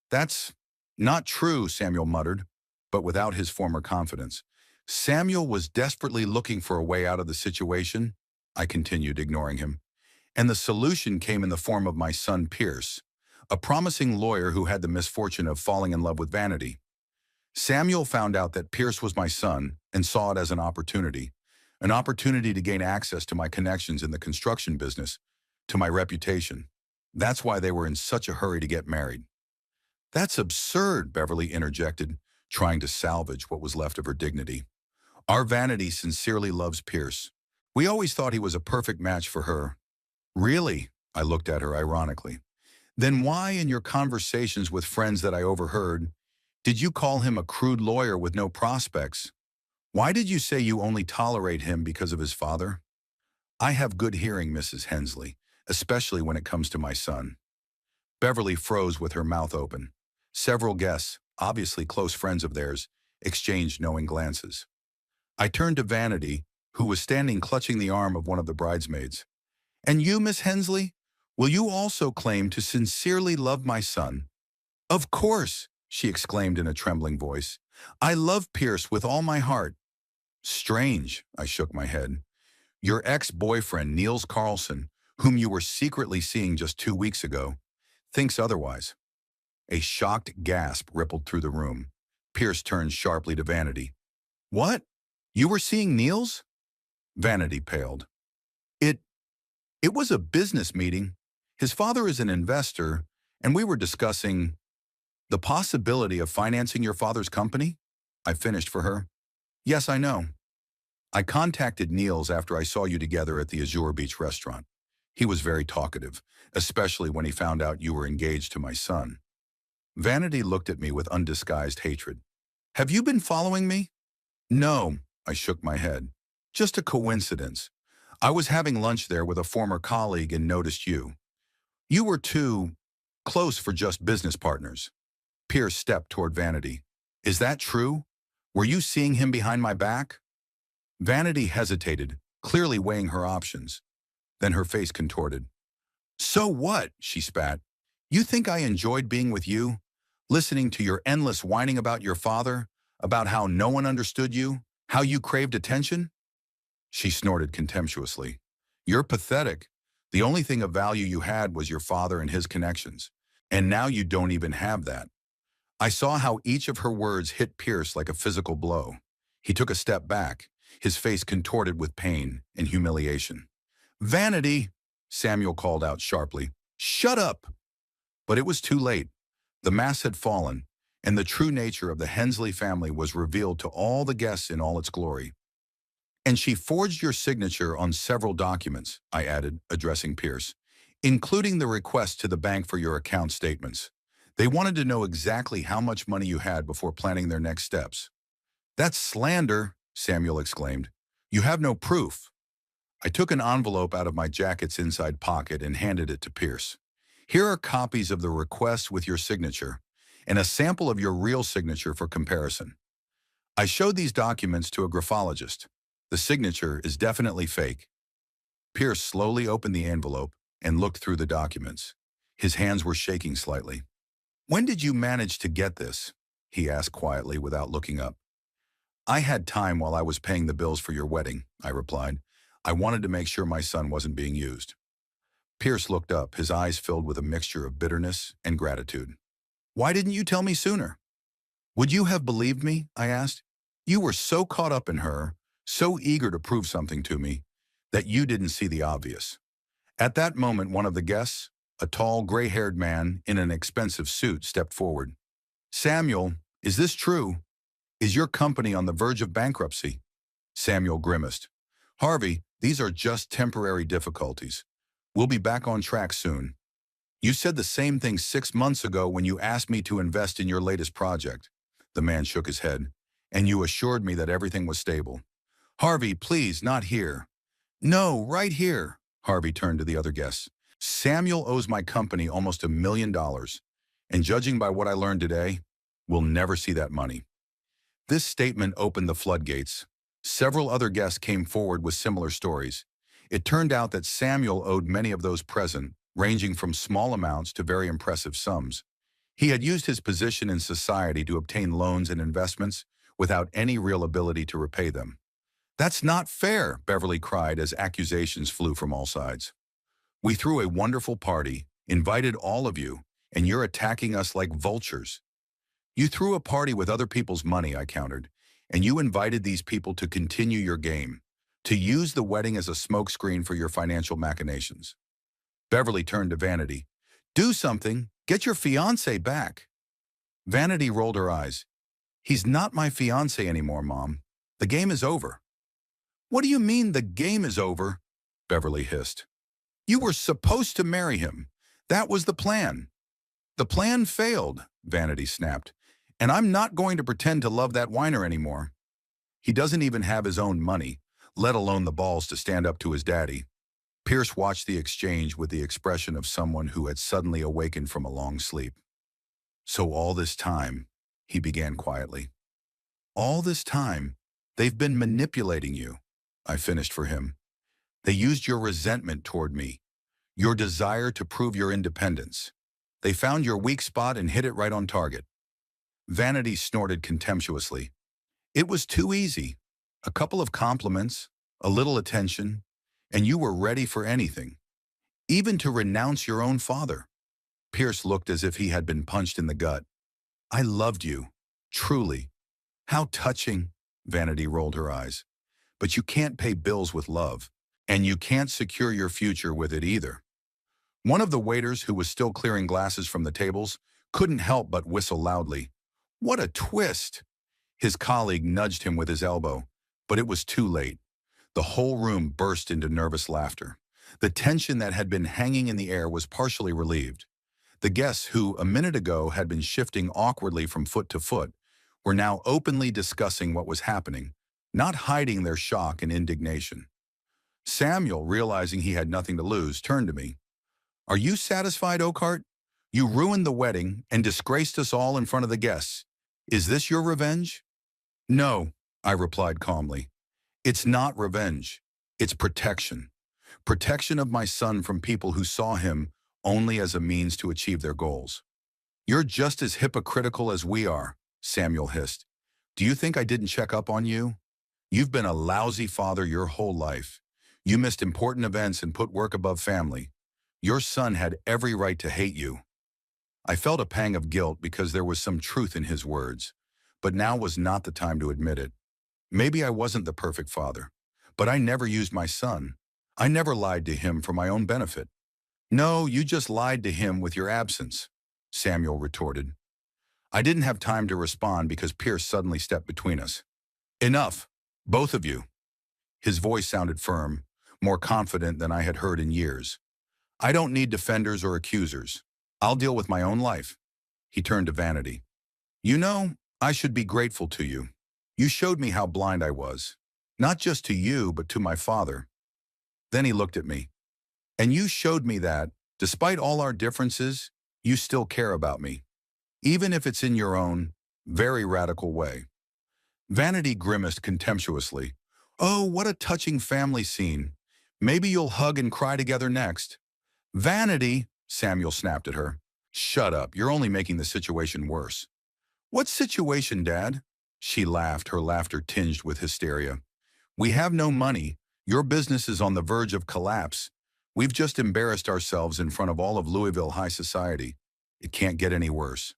That's not true, Samuel muttered, but without his former confidence. Samuel was desperately looking for a way out of the situation, I continued, ignoring him. And the solution came in the form of my son Pierce, a promising lawyer who had the misfortune of falling in love with Vanity. Samuel found out that Pierce was my son and saw it as an opportunity to gain access to my connections in the construction business, to my reputation. That's why they were in such a hurry to get married. That's absurd, Beverly interjected, trying to salvage what was left of her dignity. Our Vanity sincerely loves Pierce. We always thought he was a perfect match for her. Really? I looked at her ironically. Then why, in your conversations with friends that I overheard, did you call him a crude lawyer with no prospects? Why did you say you only tolerate him because of his father? I have good hearing, Mrs. Hensley, especially when it comes to my son. Beverly froze with her mouth open. Several guests, obviously close friends of theirs, exchanged knowing glances. I turned to Vanity, who was standing clutching the arm of one of the bridesmaids. And you, Miss Hensley, will you also claim to sincerely love my son? Of course, she exclaimed in a trembling voice. I love Pierce with all my heart. Strange, I shook my head. Your ex-boyfriend, Niels Carlson, whom you were secretly seeing just 2 weeks ago, thinks otherwise. A shocked gasp rippled through the room. Pierce turned sharply to Vanity. What? You were seeing Niels? Vanity paled. It was a business meeting. His father is an investor, and we were discussing the possibility of financing your father's company. I finished for her. Yes, I know. I contacted Niels after I saw you together at the Azure Beach restaurant. He was very talkative, especially when he found out you were engaged to my son. Vanity looked at me with undisguised hatred. Have you been following me? No, I shook my head. Just a coincidence. I was having lunch there with a former colleague and noticed you. You were too close for just business partners. Pierce stepped toward Vanity. Is that true? Were you seeing him behind my back? Vanity hesitated, clearly weighing her options. Then her face contorted. So what? She spat. You think I enjoyed being with you? Listening to your endless whining about your father? About how no one understood you? How you craved attention? She snorted contemptuously. You're pathetic. The only thing of value you had was your father and his connections. And now you don't even have that. I saw how each of her words hit Pierce like a physical blow. He took a step back, his face contorted with pain and humiliation. Vanity, Samuel called out sharply. Shut up! But it was too late. The mask had fallen, and the true nature of the Hensley family was revealed to all the guests in all its glory. And she forged your signature on several documents, I added, addressing Pierce, including the request to the bank for your account statements. They wanted to know exactly how much money you had before planning their next steps. That's slander, Samuel exclaimed. You have no proof. I took an envelope out of my jacket's inside pocket and handed it to Pierce. Here are copies of the request with your signature, and a sample of your real signature for comparison. I showed these documents to a graphologist. The signature is definitely fake. Pierce slowly opened the envelope and looked through the documents. His hands were shaking slightly. When did you manage to get this? He asked quietly without looking up. I had time while I was paying the bills for your wedding, I replied. I wanted to make sure my son wasn't being used. Pierce looked up, his eyes filled with a mixture of bitterness and gratitude. Why didn't you tell me sooner? Would you have believed me? I asked. You were so caught up in her, so eager to prove something to me, that you didn't see the obvious. At that moment, one of the guests, a tall, gray-haired man in an expensive suit, stepped forward. Samuel, is this true? Is your company on the verge of bankruptcy? Samuel grimaced. Harvey, these are just temporary difficulties. We'll be back on track soon. You said the same thing 6 months ago when you asked me to invest in your latest project. The man shook his head. And you assured me that everything was stable. Harvey, please, not here. No, right here. Harvey turned to the other guests. Samuel owes my company almost $1 million. And judging by what I learned today, we'll never see that money. This statement opened the floodgates. Several other guests came forward with similar stories. It turned out that Samuel owed many of those present, ranging from small amounts to very impressive sums. He had used his position in society to obtain loans and investments without any real ability to repay them. That's not fair, Beverly cried as accusations flew from all sides. We threw a wonderful party, invited all of you, and you're attacking us like vultures. You threw a party with other people's money, I countered, and you invited these people to continue your game, to use the wedding as a smokescreen for your financial machinations. Beverly turned to Vanity. Do something. Get your fiancé back. Vanity rolled her eyes. He's not my fiancé anymore, Mom. The game is over. What do you mean the game is over? Beverly hissed. You were supposed to marry him. That was the plan. The plan failed, Vanity snapped. And I'm not going to pretend to love that whiner anymore. He doesn't even have his own money, let alone the balls to stand up to his daddy. Pierce watched the exchange with the expression of someone who had suddenly awakened from a long sleep. So all this time, he began quietly. All this time, they've been manipulating you, I finished for him. They used your resentment toward me, your desire to prove your independence. They found your weak spot and hit it right on target. Vanity snorted contemptuously. It was too easy. A couple of compliments, a little attention, and you were ready for anything, even to renounce your own father. Pierce looked as if he had been punched in the gut. I loved you, truly. How touching, Vanity rolled her eyes. But you can't pay bills with love, and you can't secure your future with it either. One of the waiters, who was still clearing glasses from the tables, couldn't help but whistle loudly. What a twist! His colleague nudged him with his elbow, but it was too late. The whole room burst into nervous laughter. The tension that had been hanging in the air was partially relieved. The guests who, a minute ago, had been shifting awkwardly from foot to foot, were now openly discussing what was happening, not hiding their shock and indignation. Samuel, realizing he had nothing to lose, turned to me. "Are you satisfied, Oakart? You ruined the wedding and disgraced us all in front of the guests. Is this your revenge?" "No," I replied calmly. "It's not revenge. It's protection. Protection of my son from people who saw him only as a means to achieve their goals." "You're just as hypocritical as we are," Samuel hissed. "Do you think I didn't check up on you? You've been a lousy father your whole life. You missed important events and put work above family. Your son had every right to hate you." I felt a pang of guilt because there was some truth in his words, but now was not the time to admit it. Maybe I wasn't the perfect father, but I never used my son. I never lied to him for my own benefit. "No, you just lied to him with your absence," Samuel retorted. I didn't have time to respond because Pierce suddenly stepped between us. "Enough, both of you." His voice sounded firm, more confident than I had heard in years. "I don't need defenders or accusers. I'll deal with my own life." He turned to Vanity. "You know, I should be grateful to you. You showed me how blind I was. Not just to you, but to my father." Then he looked at me. "And you showed me that, despite all our differences, you still care about me. Even if it's in your own, very radical way." Vanity grimaced contemptuously. "Oh, what a touching family scene. Maybe you'll hug and cry together next." "Vanity," Samuel snapped at her. "Shut up, you're only making the situation worse." "What situation, Dad?" She laughed, her laughter tinged with hysteria. "We have no money. Your business is on the verge of collapse. We've just embarrassed ourselves in front of all of Louisville high society. It can't get any worse."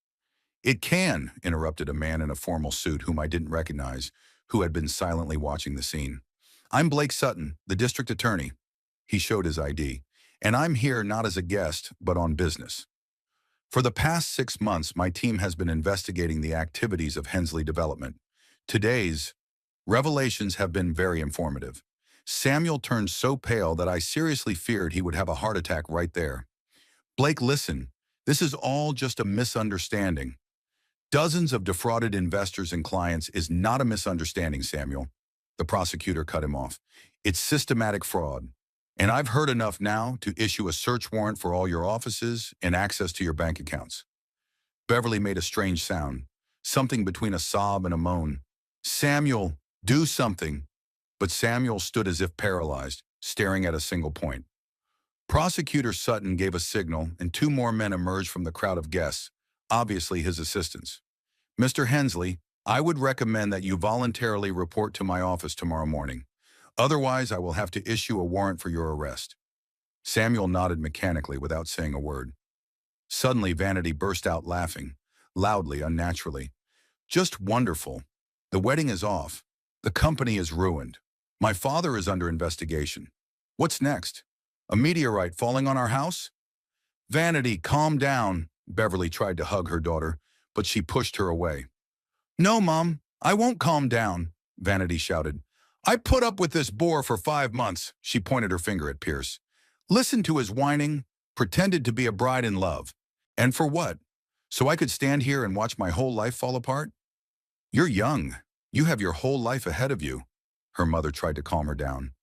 "It can," interrupted a man in a formal suit whom I didn't recognize, who had been silently watching the scene. "I'm Blake Sutton, the district attorney." He showed his ID. "And I'm here not as a guest, but on business. For the past 6 months, my team has been investigating the activities of Hensley Development. Today's revelations have been very informative." Samuel turned so pale that I seriously feared he would have a heart attack right there. "Blake, listen. This is all just a misunderstanding. Dozens of defrauded investors and clients is not a misunderstanding, Samuel." The prosecutor cut him off. "It's systematic fraud. And I've heard enough now to issue a search warrant for all your offices and access to your bank accounts." Beverly made a strange sound, something between a sob and a moan. "Samuel, do something." But Samuel stood as if paralyzed, staring at a single point. Prosecutor Sutton gave a signal, and 2 more men emerged from the crowd of guests, obviously his assistants. "Mr. Hensley, I would recommend that you voluntarily report to my office tomorrow morning. Otherwise, I will have to issue a warrant for your arrest." Samuel nodded mechanically without saying a word. Suddenly, Vanity burst out laughing, loudly, unnaturally. "Just wonderful. The wedding is off. The company is ruined. My father is under investigation. What's next? A meteorite falling on our house?" "Vanity, calm down." Beverly tried to hug her daughter, but she pushed her away. "No, Mom, I won't calm down," Vanity shouted. "I put up with this bore for 5 months." She pointed her finger at Pierce. "Listened to his whining, pretended to be a bride in love. And for what? So I could stand here and watch my whole life fall apart?" "You're young. You have your whole life ahead of you." Her mother tried to calm her down.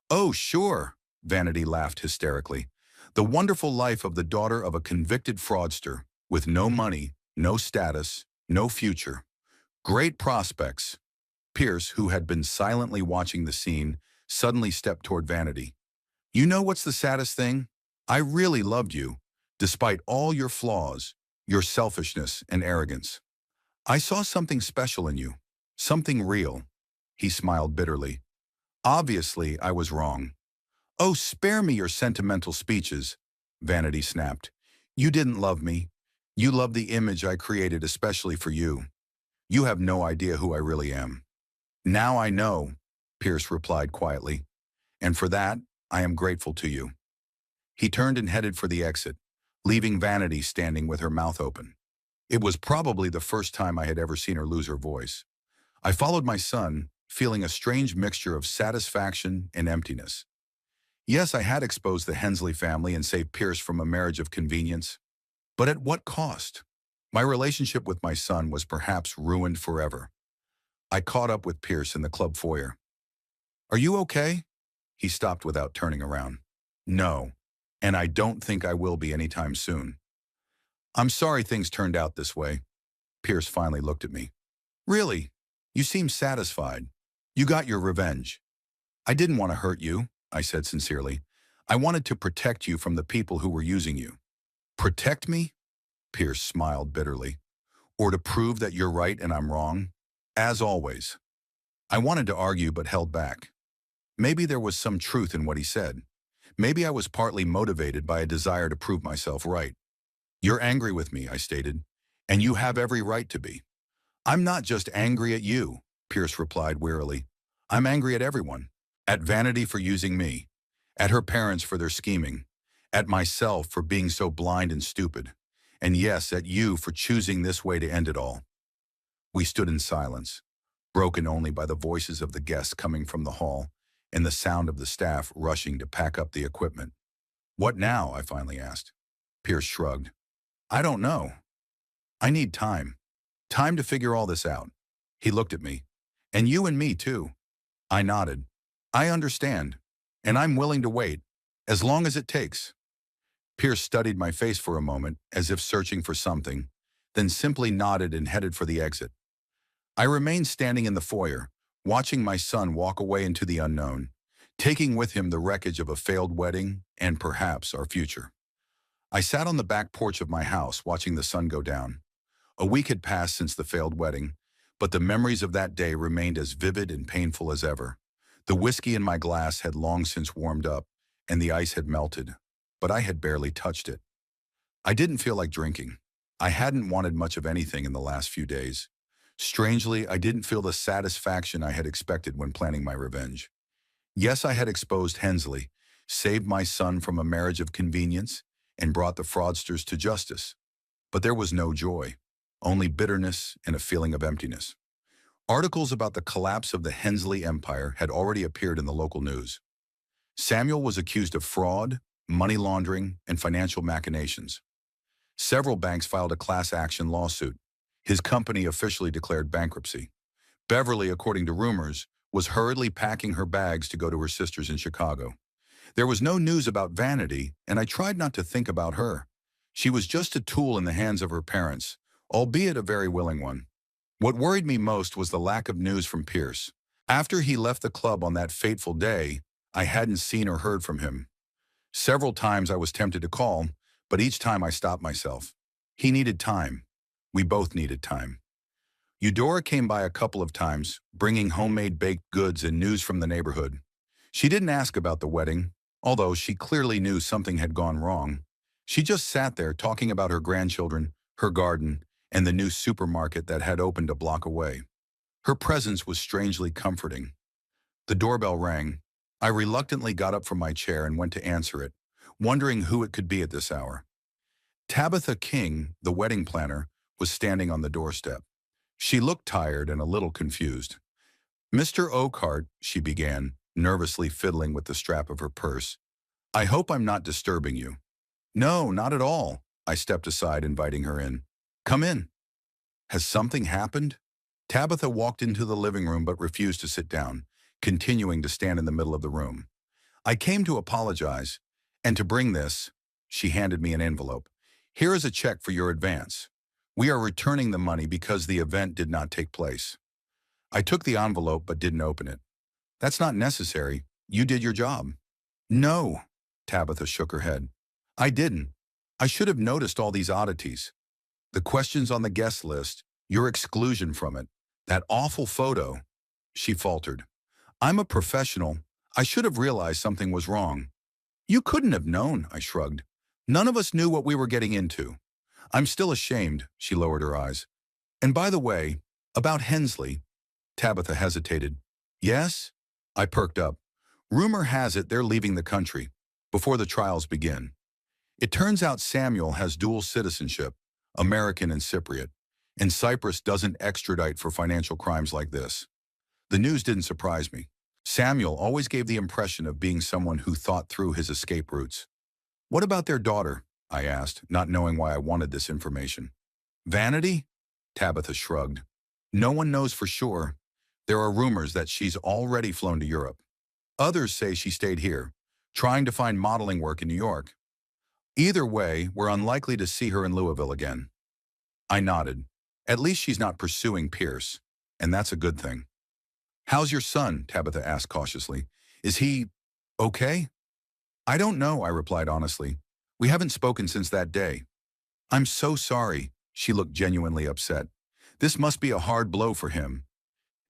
"Oh, sure," Vanity laughed hysterically. "The wonderful life of the daughter of a convicted fraudster, with no money, no status, no future. Great prospects." Pierce, who had been silently watching the scene, suddenly stepped toward Vanity. "You know what's the saddest thing? I really loved you, despite all your flaws, your selfishness and arrogance. I saw something special in you, something real." He smiled bitterly. "Obviously, I was wrong." "Oh, spare me your sentimental speeches," Vanity snapped. "You didn't love me. You loved the image I created especially for you. You have no idea who I really am." "Now I know," Pierce replied quietly. "And for that, I am grateful to you." He turned and headed for the exit, leaving Vanity standing with her mouth open. It was probably the first time I had ever seen her lose her voice. I followed my son, feeling a strange mixture of satisfaction and emptiness. Yes, I had exposed the Hensley family and saved Pierce from a marriage of convenience, but at what cost? My relationship with my son was perhaps ruined forever. I caught up with Pierce in the club foyer. "Are you okay?" He stopped without turning around. "No, and I don't think I will be anytime soon." "I'm sorry things turned out this way." Pierce finally looked at me. "Really? You seem satisfied. You got your revenge." "I didn't want to hurt you," I said sincerely. "I wanted to protect you from the people who were using you." "Protect me?" Pierce smiled bitterly. "Or to prove that you're right and I'm wrong?" "As always." I wanted to argue but held back. Maybe there was some truth in what he said. Maybe I was partly motivated by a desire to prove myself right. "You're angry with me," I stated, "and you have every right to be." "I'm not just angry at you," Pierce replied wearily. "I'm angry at everyone. At Vanity for using me. At her parents for their scheming. At myself for being so blind and stupid. And yes, at you for choosing this way to end it all." We stood in silence, broken only by the voices of the guests coming from the hall and the sound of the staff rushing to pack up the equipment. "What now?" I finally asked. Pierce shrugged. "I don't know. I need time. Time to figure all this out." He looked at me. "And you and me, too." I nodded. "I understand. And I'm willing to wait, as long as it takes." Pierce studied my face for a moment, as if searching for something, then simply nodded and headed for the exit. I remained standing in the foyer, watching my son walk away into the unknown, taking with him the wreckage of a failed wedding and perhaps our future. I sat on the back porch of my house watching the sun go down. A week had passed since the failed wedding, but the memories of that day remained as vivid and painful as ever. The whiskey in my glass had long since warmed up, and the ice had melted, but I had barely touched it. I didn't feel like drinking. I hadn't wanted much of anything in the last few days. Strangely, I didn't feel the satisfaction I had expected when planning my revenge. Yes, I had exposed Hensley, saved my son from a marriage of convenience, and brought the fraudsters to justice. But there was no joy, only bitterness and a feeling of emptiness. Articles about the collapse of the Hensley empire had already appeared in the local news. Samuel was accused of fraud, money laundering, and financial machinations. Several banks filed a class action lawsuit. His company officially declared bankruptcy. Beverly, according to rumors, was hurriedly packing her bags to go to her sisters in Chicago. There was no news about Vanity, and I tried not to think about her. She was just a tool in the hands of her parents, albeit a very willing one. What worried me most was the lack of news from Pierce. After he left the club on that fateful day, I hadn't seen or heard from him. Several times I was tempted to call, but each time I stopped myself. He needed time. We both needed time. Eudora came by a couple of times, bringing homemade baked goods and news from the neighborhood. She didn't ask about the wedding, although she clearly knew something had gone wrong. She just sat there talking about her grandchildren, her garden, and the new supermarket that had opened a block away. Her presence was strangely comforting. The doorbell rang. I reluctantly got up from my chair and went to answer it, wondering who it could be at this hour. Tabitha King, the wedding planner, was standing on the doorstep. She looked tired and a little confused. "Mr. Oakhart," she began, nervously fiddling with the strap of her purse. "I hope I'm not disturbing you." "No, not at all." I stepped aside, inviting her in. "Come in." "Has something happened?" Tabitha walked into the living room but refused to sit down, continuing to stand in the middle of the room. "I came to apologize, and to bring this." She handed me an envelope. "Here is a check for your advance. We are returning the money because the event did not take place." I took the envelope but didn't open it. "That's not necessary. You did your job." "No." Tabitha shook her head. "I didn't. I should have noticed all these oddities. The questions on the guest list, your exclusion from it, that awful photo." She faltered. "I'm a professional. I should have realized something was wrong." "You couldn't have known," I shrugged. "None of us knew what we were getting into." "I'm still ashamed," she lowered her eyes. "And by the way, about Hensley." Tabitha hesitated. "Yes?" I perked up. "Rumor has it they're leaving the country, before the trials begin. It turns out Samuel has dual citizenship, American and Cypriot, and Cyprus doesn't extradite for financial crimes like this. The news didn't surprise me. Samuel always gave the impression of being someone who thought through his escape routes. What about their daughter? I asked, not knowing why I wanted this information. Vanity? Tabitha shrugged. No one knows for sure. There are rumors that she's already flown to Europe. Others say she stayed here, trying to find modeling work in New York. Either way, we're unlikely to see her in Louisville again. I nodded. At least she's not pursuing Pierce, and that's a good thing. How's your son? Tabitha asked cautiously. Is he okay? I don't know, I replied honestly. We haven't spoken since that day. I'm so sorry. She looked genuinely upset. This must be a hard blow for him.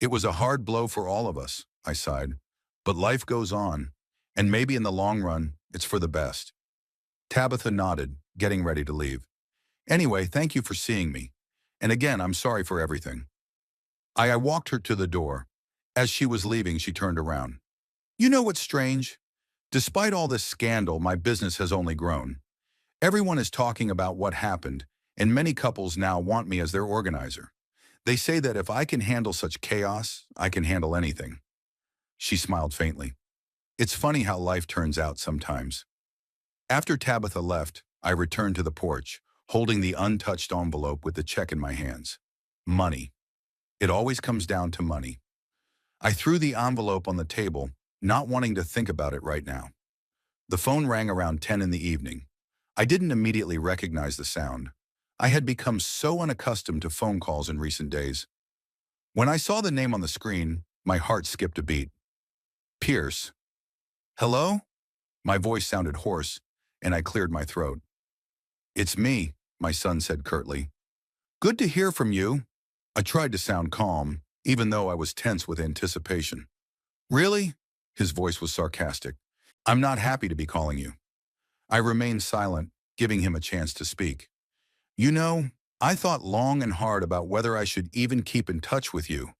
It was a hard blow for all of us, I sighed. But life goes on, and maybe in the long run, it's for the best. Tabitha nodded, getting ready to leave. Anyway, thank you for seeing me. And again, I'm sorry for everything. I walked her to the door. As she was leaving, she turned around. You know what's strange? Despite all this scandal, my business has only grown. Everyone is talking about what happened, and many couples now want me as their organizer. They say that if I can handle such chaos, I can handle anything. She smiled faintly. It's funny how life turns out sometimes. After Tabitha left, I returned to the porch, holding the untouched envelope with the check in my hands. Money. It always comes down to money. I threw the envelope on the table, not wanting to think about it right now. The phone rang around 10 in the evening. I didn't immediately recognize the sound. I had become so unaccustomed to phone calls in recent days. When I saw the name on the screen, my heart skipped a beat. Pierce. Hello? My voice sounded hoarse, and I cleared my throat. It's me, my son said curtly. Good to hear from you. I tried to sound calm, even though I was tense with anticipation. Really? His voice was sarcastic. I'm not happy to be calling you. I remained silent, giving him a chance to speak. You know, I thought long and hard about whether I should even keep in touch with you,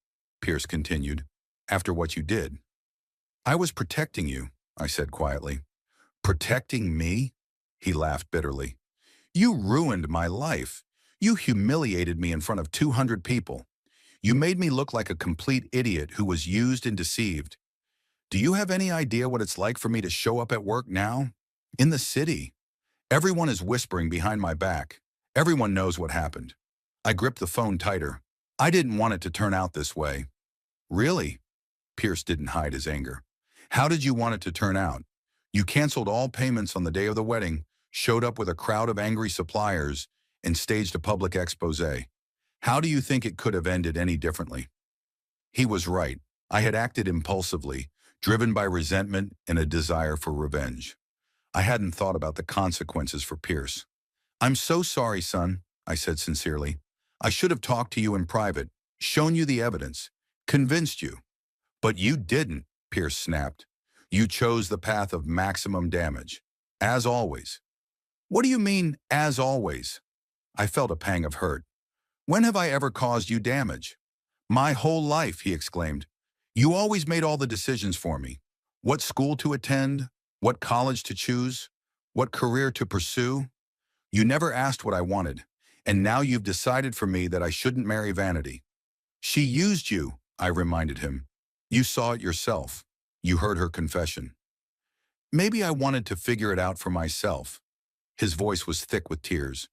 Pierce continued, after what you did. I was protecting you, I said quietly. Protecting me? He laughed bitterly. You ruined my life. You humiliated me in front of 200 people. You made me look like a complete idiot who was used and deceived. Do you have any idea what it's like for me to show up at work now? In the city. Everyone is whispering behind my back. Everyone knows what happened. I gripped the phone tighter. I didn't want it to turn out this way. Really? Pierce didn't hide his anger. How did you want it to turn out? You canceled all payments on the day of the wedding, showed up with a crowd of angry suppliers, and staged a public expose. How do you think it could have ended any differently? He was right. I had acted impulsively, driven by resentment and a desire for revenge. I hadn't thought about the consequences for Pierce. I'm so sorry, son, I said sincerely. I should have talked to you in private, shown you the evidence, convinced you. But you didn't, Pierce snapped. You chose the path of maximum damage, as always. What do you mean, as always? I felt a pang of hurt. When have I ever caused you damage? My whole life, he exclaimed. You always made all the decisions for me. What school to attend, what college to choose, what career to pursue. You never asked what I wanted, and now you've decided for me that I shouldn't marry Vanity. She used you, I reminded him. You saw it yourself. You heard her confession. Maybe I wanted to figure it out for myself. His voice was thick with tears.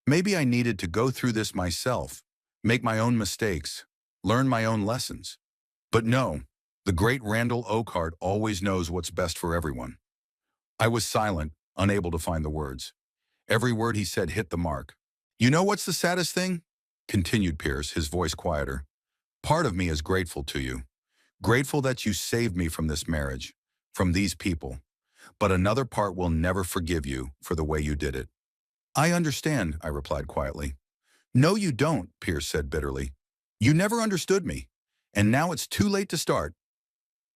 Maybe I needed to go through this myself, make my own mistakes, learn my own lessons. But no, the great Randall Oakhart always knows what's best for everyone. I was silent, unable to find the words. Every word he said hit the mark. You know what's the saddest thing? Continued Pierce, his voice quieter. Part of me is grateful to you. Grateful that you saved me from this marriage, from these people. But another part will never forgive you for the way you did it. I understand, I replied quietly. No, you don't, Pierce said bitterly. You never understood me, and now it's too late to start.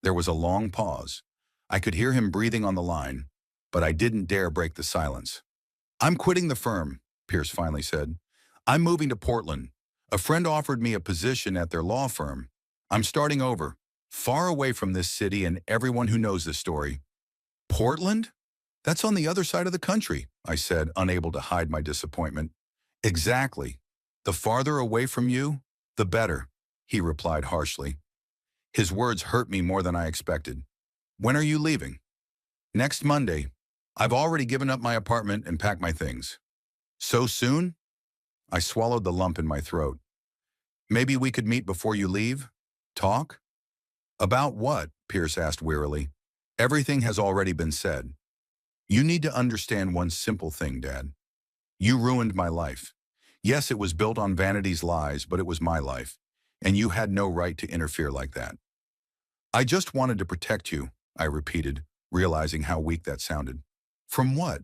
There was a long pause. I could hear him breathing on the line, but I didn't dare break the silence. I'm quitting the firm, Pierce finally said. I'm moving to Portland. A friend offered me a position at their law firm. I'm starting over, far away from this city and everyone who knows this story. Portland? That's on the other side of the country, I said, unable to hide my disappointment. Exactly. The farther away from you, the better, he replied harshly. His words hurt me more than I expected. When are you leaving? Next Monday. I've already given up my apartment and packed my things. So soon? I swallowed the lump in my throat. Maybe we could meet before you leave? Talk? About what? Pierce asked wearily. Everything has already been said. You need to understand one simple thing, Dad. You ruined my life. Yes, it was built on vanity's lies, but it was my life, and you had no right to interfere like that. I just wanted to protect you, I repeated, realizing how weak that sounded. From what?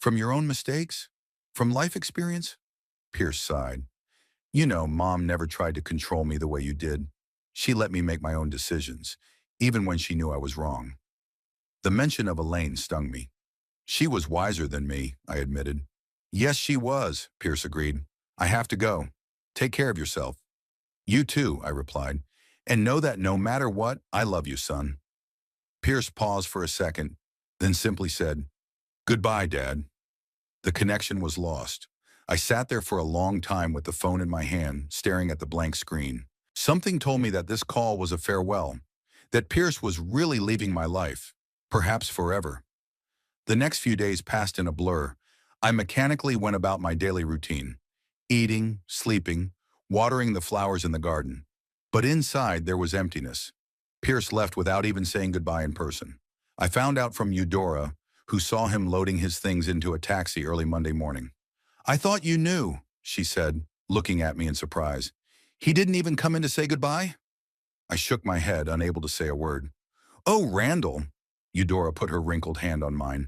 From your own mistakes? From life experience? Pierce sighed. You know, Mom never tried to control me the way you did. She let me make my own decisions, even when she knew I was wrong. The mention of Elaine stung me. She was wiser than me, I admitted. Yes, she was, Pierce agreed. I have to go. Take care of yourself. You too, I replied. And know that no matter what, I love you, son. Pierce paused for a second, then simply said, Goodbye, Dad. The connection was lost. I sat there for a long time with the phone in my hand, staring at the blank screen. Something told me that this call was a farewell, that Pierce was really leaving my life, perhaps forever. The next few days passed in a blur. I mechanically went about my daily routine, eating, sleeping, watering the flowers in the garden. But inside there was emptiness. Pierce left without even saying goodbye in person. I found out from Eudora, who saw him loading his things into a taxi early Monday morning. I thought you knew, she said, looking at me in surprise. He didn't even come in to say goodbye? I shook my head, unable to say a word. Oh, Randall, Eudora put her wrinkled hand on mine.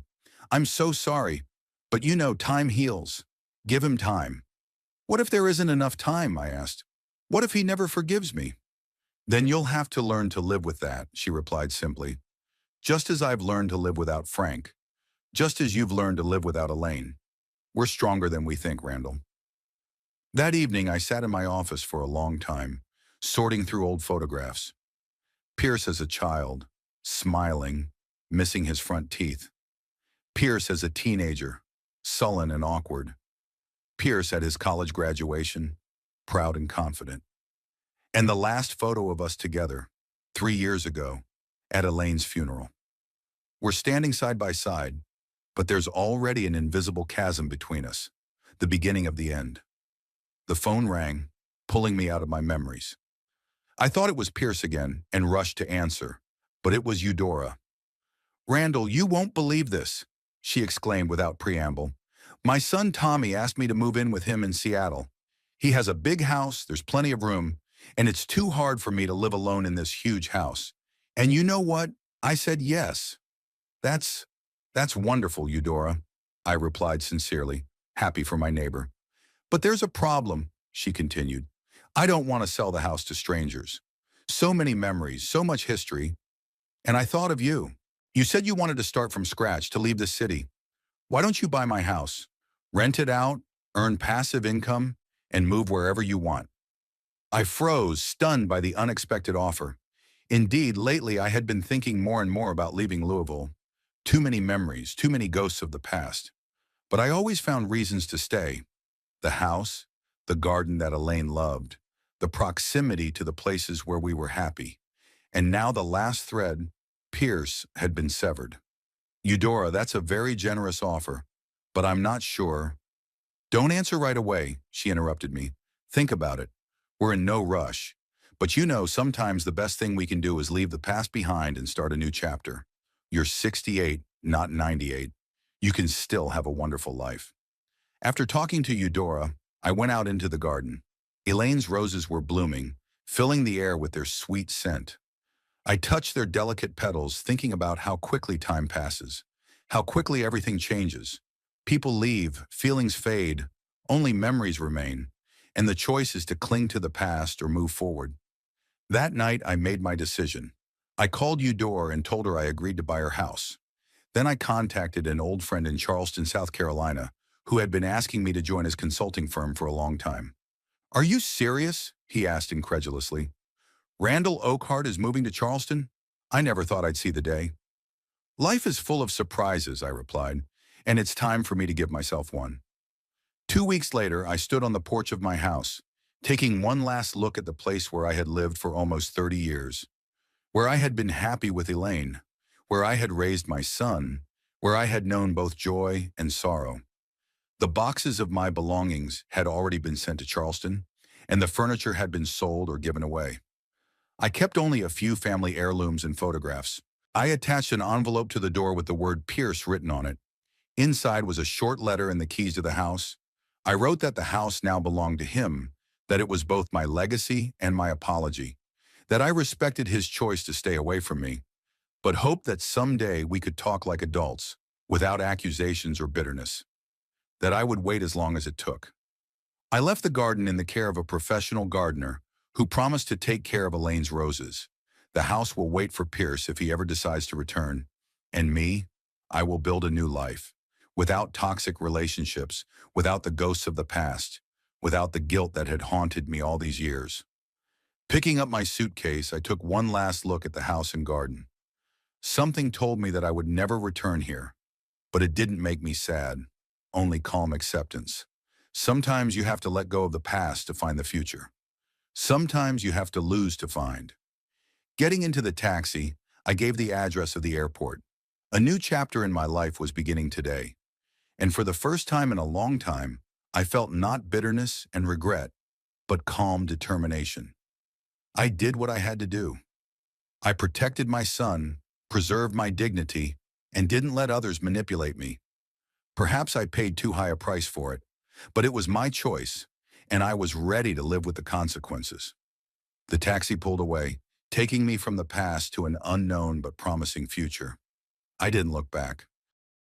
I'm so sorry, but you know time heals. Give him time. What if there isn't enough time, I asked. What if he never forgives me? Then you'll have to learn to live with that, she replied simply. Just as I've learned to live without Frank. Just as you've learned to live without Elaine. We're stronger than we think, Randall. That evening, I sat in my office for a long time, sorting through old photographs. Pierce as a child, smiling, missing his front teeth. Pierce as a teenager, sullen and awkward. Pierce at his college graduation, proud and confident. And the last photo of us together, 3 years ago, at Elaine's funeral. We're standing side by side, but there's already an invisible chasm between us, the beginning of the end. The phone rang, pulling me out of my memories. I thought it was Pierce again and rushed to answer, but it was Eudora. Randall, you won't believe this, she exclaimed without preamble. My son Tommy asked me to move in with him in Seattle. He has a big house, there's plenty of room, and it's too hard for me to live alone in this huge house. And you know what? I said yes. That's wonderful, Eudora, I replied sincerely, happy for my neighbor. But there's a problem, she continued. I don't want to sell the house to strangers. So many memories, so much history. And I thought of you. You said you wanted to start from scratch, to leave the city. Why don't you buy my house, rent it out, earn passive income, and move wherever you want? I froze, stunned by the unexpected offer. Indeed, lately I had been thinking more and more about leaving Louisville. Too many memories, too many ghosts of the past. But I always found reasons to stay. The house, the garden that Elaine loved, the proximity to the places where we were happy. And now the last thread, Pierce, had been severed. Eudora, that's a very generous offer, but I'm not sure. Don't answer right away, she interrupted me. Think about it. We're in no rush. But you know, sometimes the best thing we can do is leave the past behind and start a new chapter. You're 68, not 98. You can still have a wonderful life. After talking to Eudora, I went out into the garden. Elaine's roses were blooming, filling the air with their sweet scent. I touched their delicate petals, thinking about how quickly time passes, how quickly everything changes. People leave, feelings fade, only memories remain, and the choice is to cling to the past or move forward. That night, I made my decision. I called Eudora and told her I agreed to buy her house. Then I contacted an old friend in Charleston, South Carolina, who had been asking me to join his consulting firm for a long time. Are you serious? He asked incredulously. Randall Oakhart is moving to Charleston? I never thought I'd see the day. Life is full of surprises, I replied, and it's time for me to give myself one. 2 weeks later, I stood on the porch of my house, taking one last look at the place where I had lived for almost 30 years, where I had been happy with Elaine, where I had raised my son, where I had known both joy and sorrow. The boxes of my belongings had already been sent to Charleston, and the furniture had been sold or given away. I kept only a few family heirlooms and photographs. I attached an envelope to the door with the word Pierce written on it. Inside was a short letter and the keys to the house. I wrote that the house now belonged to him, that it was both my legacy and my apology, that I respected his choice to stay away from me, but hoped that someday we could talk like adults, without accusations or bitterness, that I would wait as long as it took. I left the garden in the care of a professional gardener who promised to take care of Elaine's roses. The house will wait for Pierce if he ever decides to return. And me, I will build a new life, without toxic relationships, without the ghosts of the past, without the guilt that had haunted me all these years. Picking up my suitcase, I took one last look at the house and garden. Something told me that I would never return here, but it didn't make me sad, only calm acceptance. Sometimes you have to let go of the past to find the future. Sometimes you have to lose to find. Getting into the taxi, I gave the address of the airport. A new chapter in my life was beginning today. And for the first time in a long time, I felt not bitterness and regret, but calm determination. I did what I had to do. I protected my son, preserved my dignity, and didn't let others manipulate me. Perhaps I paid too high a price for it, but it was my choice, and I was ready to live with the consequences. The taxi pulled away, taking me from the past to an unknown but promising future. I didn't look back.